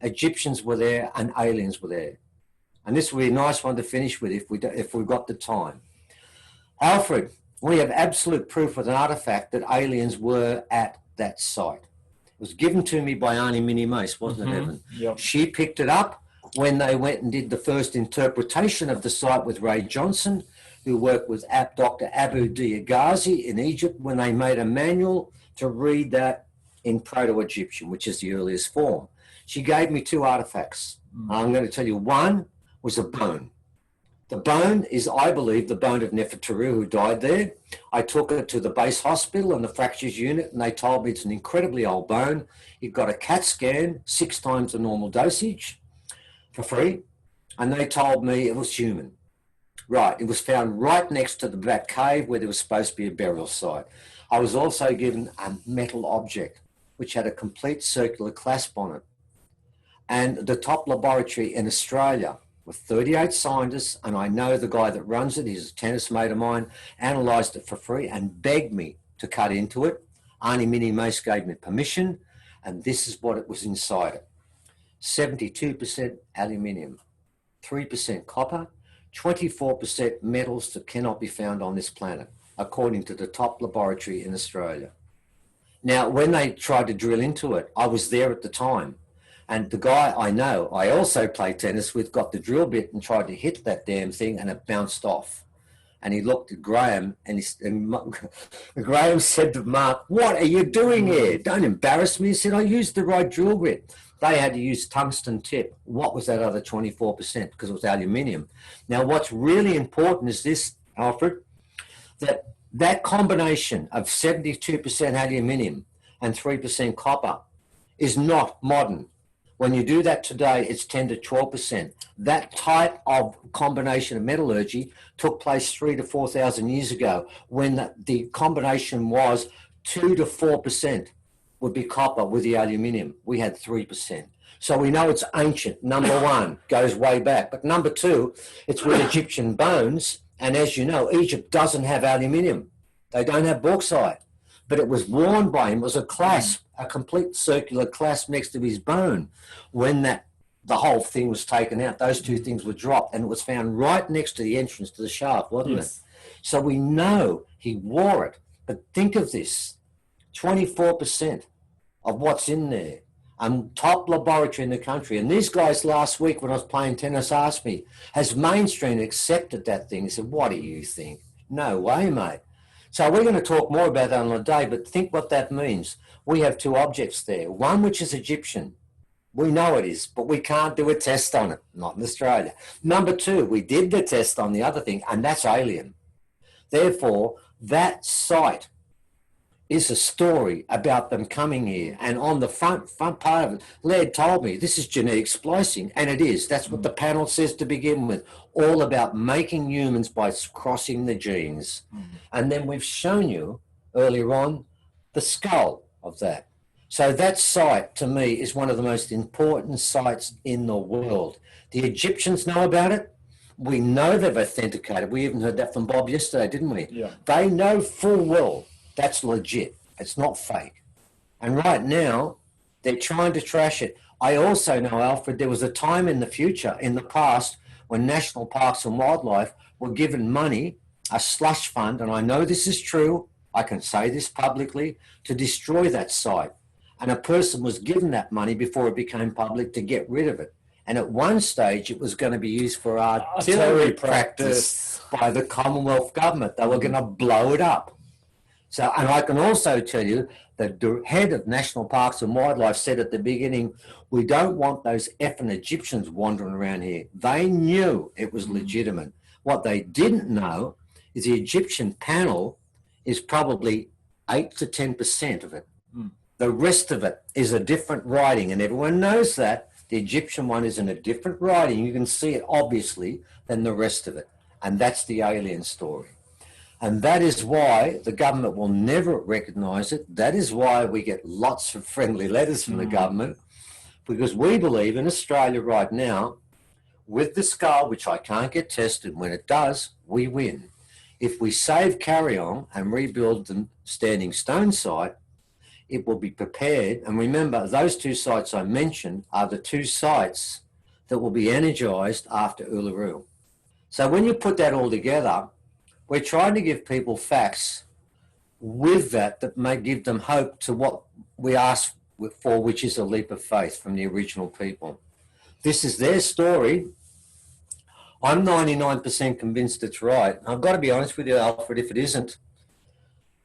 Egyptians were there and aliens were there. And this will be a nice one to finish with if we've got the time. Alfred, we have absolute proof with an artifact that aliens were at that site. It was given to me by Auntie Minnie Mace, wasn't it, Evan? Yep. She picked it up when they went and did the first interpretation of the site with Ray Johnson, who worked with Dr. Abu Diagazi in Egypt, when they made a manual to read that in Proto-Egyptian, which is the earliest form. She gave me two artifacts. I'm going to tell you, one was a bone. The bone is, I believe, the bone of Nefertari, who died there. I took it to the base hospital and the fractures unit, and they told me it's an incredibly old bone. It got a CAT scan, 6 times the normal dosage for free, and they told me it was human. Right, it was found right next to that cave where there was supposed to be a burial site. I was also given a metal object, which had a complete circular clasp on it. And the top laboratory in Australia, with 38 scientists, and I know the guy that runs it, he's a tennis mate of mine, analysed it for free and begged me to cut into it. Auntie Minnie Mace gave me permission, and this is what it was inside it. 72% aluminium, 3% copper, 24% metals that cannot be found on this planet, according to the top laboratory in Australia. Now, when they tried to drill into it, I was there at the time. And the guy I know, I also played tennis with, got the drill bit and tried to hit that damn thing, and it bounced off. And he looked at Graham, and Graham said to Mark, "What are you doing here? Don't embarrass me." He said, "I used the right drill bit." They had to use tungsten tip. What was that other 24%? Because it was aluminium. Now, what's really important is this, Alfred, that combination of 72% aluminium and 3% copper is not modern. When you do that today, it's 10 to 12%. That type of combination of metallurgy took place 3,000 to 4,000 years ago, when the combination was 2 to 4% would be copper with the aluminium. We had 3%. So we know it's ancient. Number one, goes way back. But number two, it's with Egyptian bones. And as you know, Egypt doesn't have aluminium. They don't have bauxite. But it was worn by him. It was a clasp, a complete circular clasp next to his bone. When the whole thing was taken out, those two things were dropped, and it was found right next to the entrance to the shaft, wasn't it? So we know he wore it. But think of this, 24% of what's in there. Top laboratory in the country. And these guys last week when I was playing tennis asked me, has mainstream accepted that thing? He said, "What do you think?" No way, mate. So we're going to talk more about that on a day, but think what that means. We have two objects there. One which is Egyptian. We know it is, but we can't do a test on it, not in Australia. Number two, we did the test on the other thing, and that's alien. Therefore, that site is a story about them coming here. And on the front part of it, Laird told me, this is genetic splicing, and it is. That's what the panel says to begin with, all about making humans by crossing the genes. And then we've shown you earlier on the skull of that. So that site, to me, is one of the most important sites in the world. The Egyptians know about it. We know they've authenticated. We even heard that from Bob yesterday, didn't we? Yeah. They know full well that's legit. It's not fake. And right now, they're trying to trash it. I also know, Alfred, there was a time in the future, in the past, when national parks and wildlife were given money, a slush fund, and I know this is true, I can say this publicly, to destroy that site. And a person was given that money before it became public to get rid of it. And at one stage, it was going to be used for artillery practice by the Commonwealth government. They were going to blow it up. So, and I can also tell you the head of National Parks and Wildlife said at the beginning, we don't want those effing Egyptians wandering around here. They knew it was legitimate. What they didn't know is the Egyptian panel is probably 8 to 10% of it. The rest of it is a different writing, and everyone knows that. The Egyptian one is in a different writing. You can see it obviously than the rest of it. And that's the alien story. And that is why the government will never recognize it. That is why we get lots of friendly letters from the government, because we believe in Australia right now, with the skull, which I can't get tested, when it does, we win. If we save Carry-On and rebuild the Standing Stone site, it will be prepared. And remember, those two sites I mentioned are the two sites that will be energized after Uluru. So when you put that all together, we're trying to give people facts with that may give them hope to what we ask for, which is a leap of faith from the original people. This is their story. I'm 99% convinced it's right. I've got to be honest with you, Alfred, if it isn't,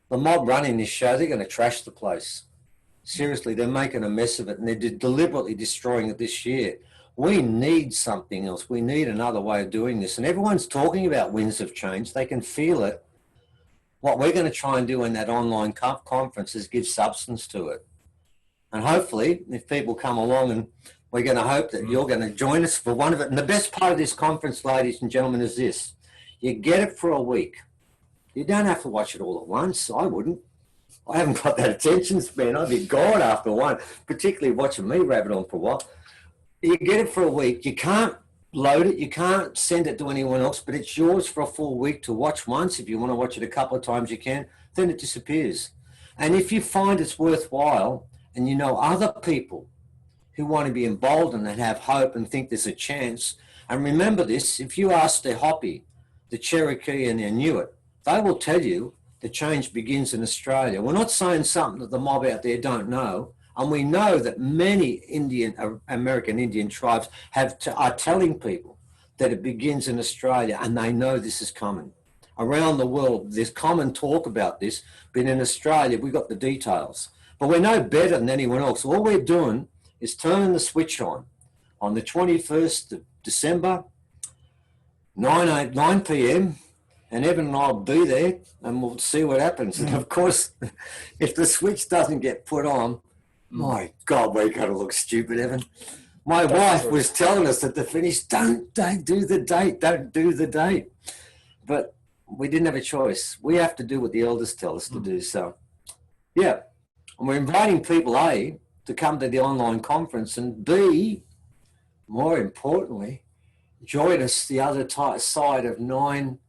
the mob running this show, they're going to trash the place. Seriously, they're making a mess of it, and they're deliberately destroying it this year. We need something else. We need another way of doing this. And everyone's talking about winds of change. They can feel it. What we're going to try and do in that online conference is give substance to it. And hopefully, if people come along, and we're going to hope that you're going to join us for one of it. And the best part of this conference, ladies and gentlemen, is this. You get it for a week. You don't have to watch it all at once. I wouldn't. I haven't got that attention span. I'd be gone after one, particularly watching me rabbit on for a while. You get it for a week. You can't load it. You can't send it to anyone else, but it's yours for a full week to watch once. If you want to watch it a couple of times, you can. Then it disappears. And if you find it's worthwhile and you know other people who want to be emboldened and have hope and think there's a chance, and remember this, if you ask the Hopi, the Cherokee and the Inuit, they will tell you the change begins in Australia. We're not saying something that the mob out there don't know. And we know that many American Indian tribes are telling people that it begins in Australia, and they know this is coming. Around the world, there's common talk about this, but in Australia, we've got the details. But we're no better than anyone else. All we're doing is turning the switch on the 21st of December, 9 p.m., and Evan and I will be there, and we'll see what happens. And of course, if the switch doesn't get put on, my God, we're going to look stupid, Evan. My wife was telling us at the finish, don't do the date, don't do the date. But we didn't have a choice. We have to do what the elders tell us to do. So, yeah. And we're inviting people, A, to come to the online conference, and B, more importantly, join us the other side of 9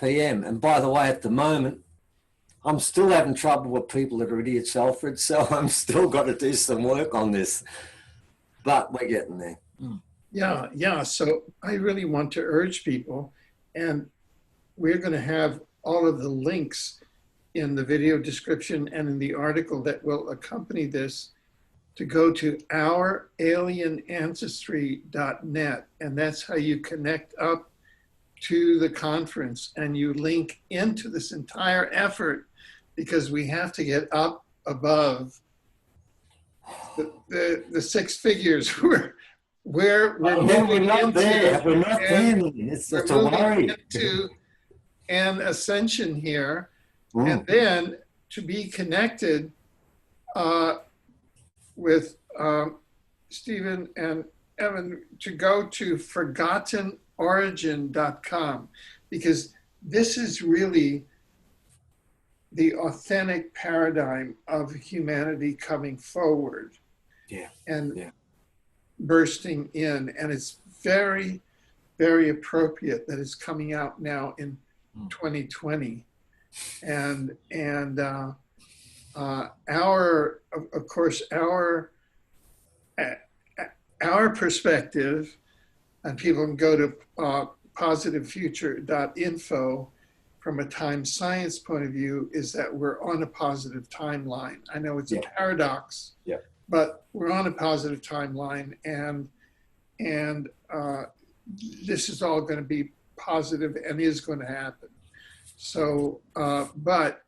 p.m. And by the way, at the moment, I'm still having trouble with people that are idiots, Alfred, so I'm still got to do some work on this. But we're getting there. Yeah. So I really want to urge people, and we're going to have all of the links in the video description and in the article that will accompany this, to go to ouralienancestry.net, and that's how you connect up to the conference and you link into this entire effort, because we have to get up above the six figures. We're not there. We're not there. It's a worry. Into an ascension here, and then to be connected with Stephen and Evan, to go to forgottenorigin.com, because this is really the authentic paradigm of humanity coming forward and bursting in. And it's very, very appropriate that it's coming out now in 2020. And our perspective, and people can go to positivefuture.info, from a time science point of view, is that we're on a positive timeline. I know it's a paradox, but we're on a positive timeline, and this is all going to be positive and is going to happen. So, but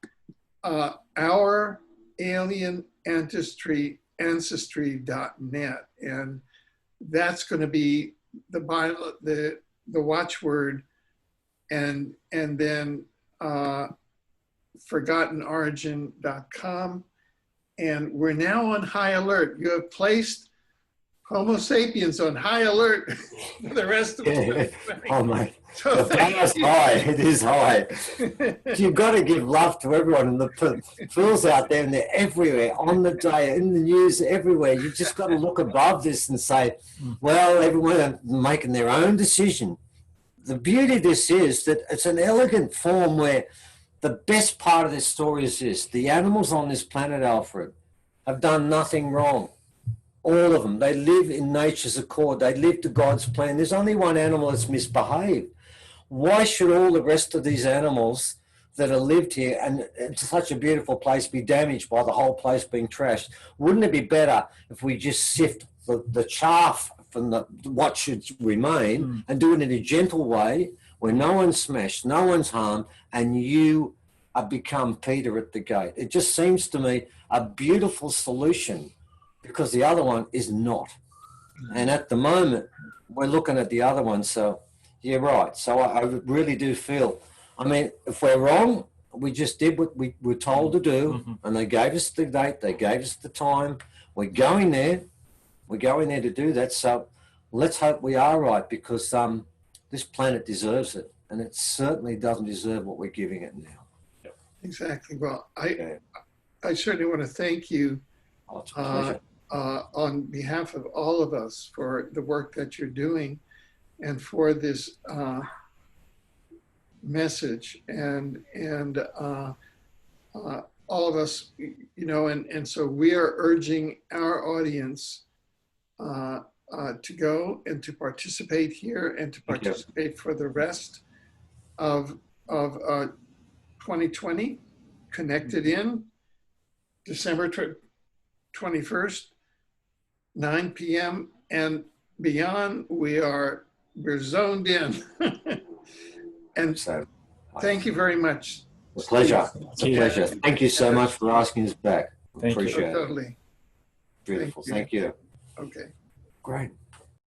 our alien ancestry.net, and that's going to be the watchword, and then forgottenorigin.com. And we're now on high alert. You have placed Homo Sapiens on high alert for the rest of 2020. Oh my, So the bar is high. It is high. You've got to give love to everyone, and the fools out there, and they're everywhere, on the day, in the news, everywhere. You just got to look above this and say, well, everyone are making their own decision. The beauty of this is that it's an elegant form where the best part of this story is this: the animals on this planet, Alfred, have done nothing wrong. All of them. They live in nature's accord. They live to God's plan. There's only one animal that's misbehaved. Why should all the rest of these animals that have lived here and it's such a beautiful place be damaged by the whole place being trashed? Wouldn't it be better if we just sift the chaff from what should remain and do it in a gentle way where no one's smashed, no one's harmed, and you have become Peter at the gate? It just seems to me a beautiful solution, because the other one is not. And at the moment, we're looking at the other one. So you're right. So I really do feel, I mean, if we're wrong, we just did what we were told to do, and they gave us the date, they gave us the time. We're going there. We're going there to do that. So let's hope we are right, because this planet deserves it, and it certainly doesn't deserve what we're giving it now. Exactly. Well, I certainly want to thank you on behalf of all of us for the work that you're doing and for this message, and all of us, you know, and so we are urging our audience to go and to participate here and to participate for the rest of 2020, connected in December 21st, 9 p.m. and beyond. We're zoned in. And so, thank you very much. A pleasure. It's a pleasure. Thank you so much for asking us back. Thank you. Appreciate it. Totally. Beautiful. Thank you. Okay. Great.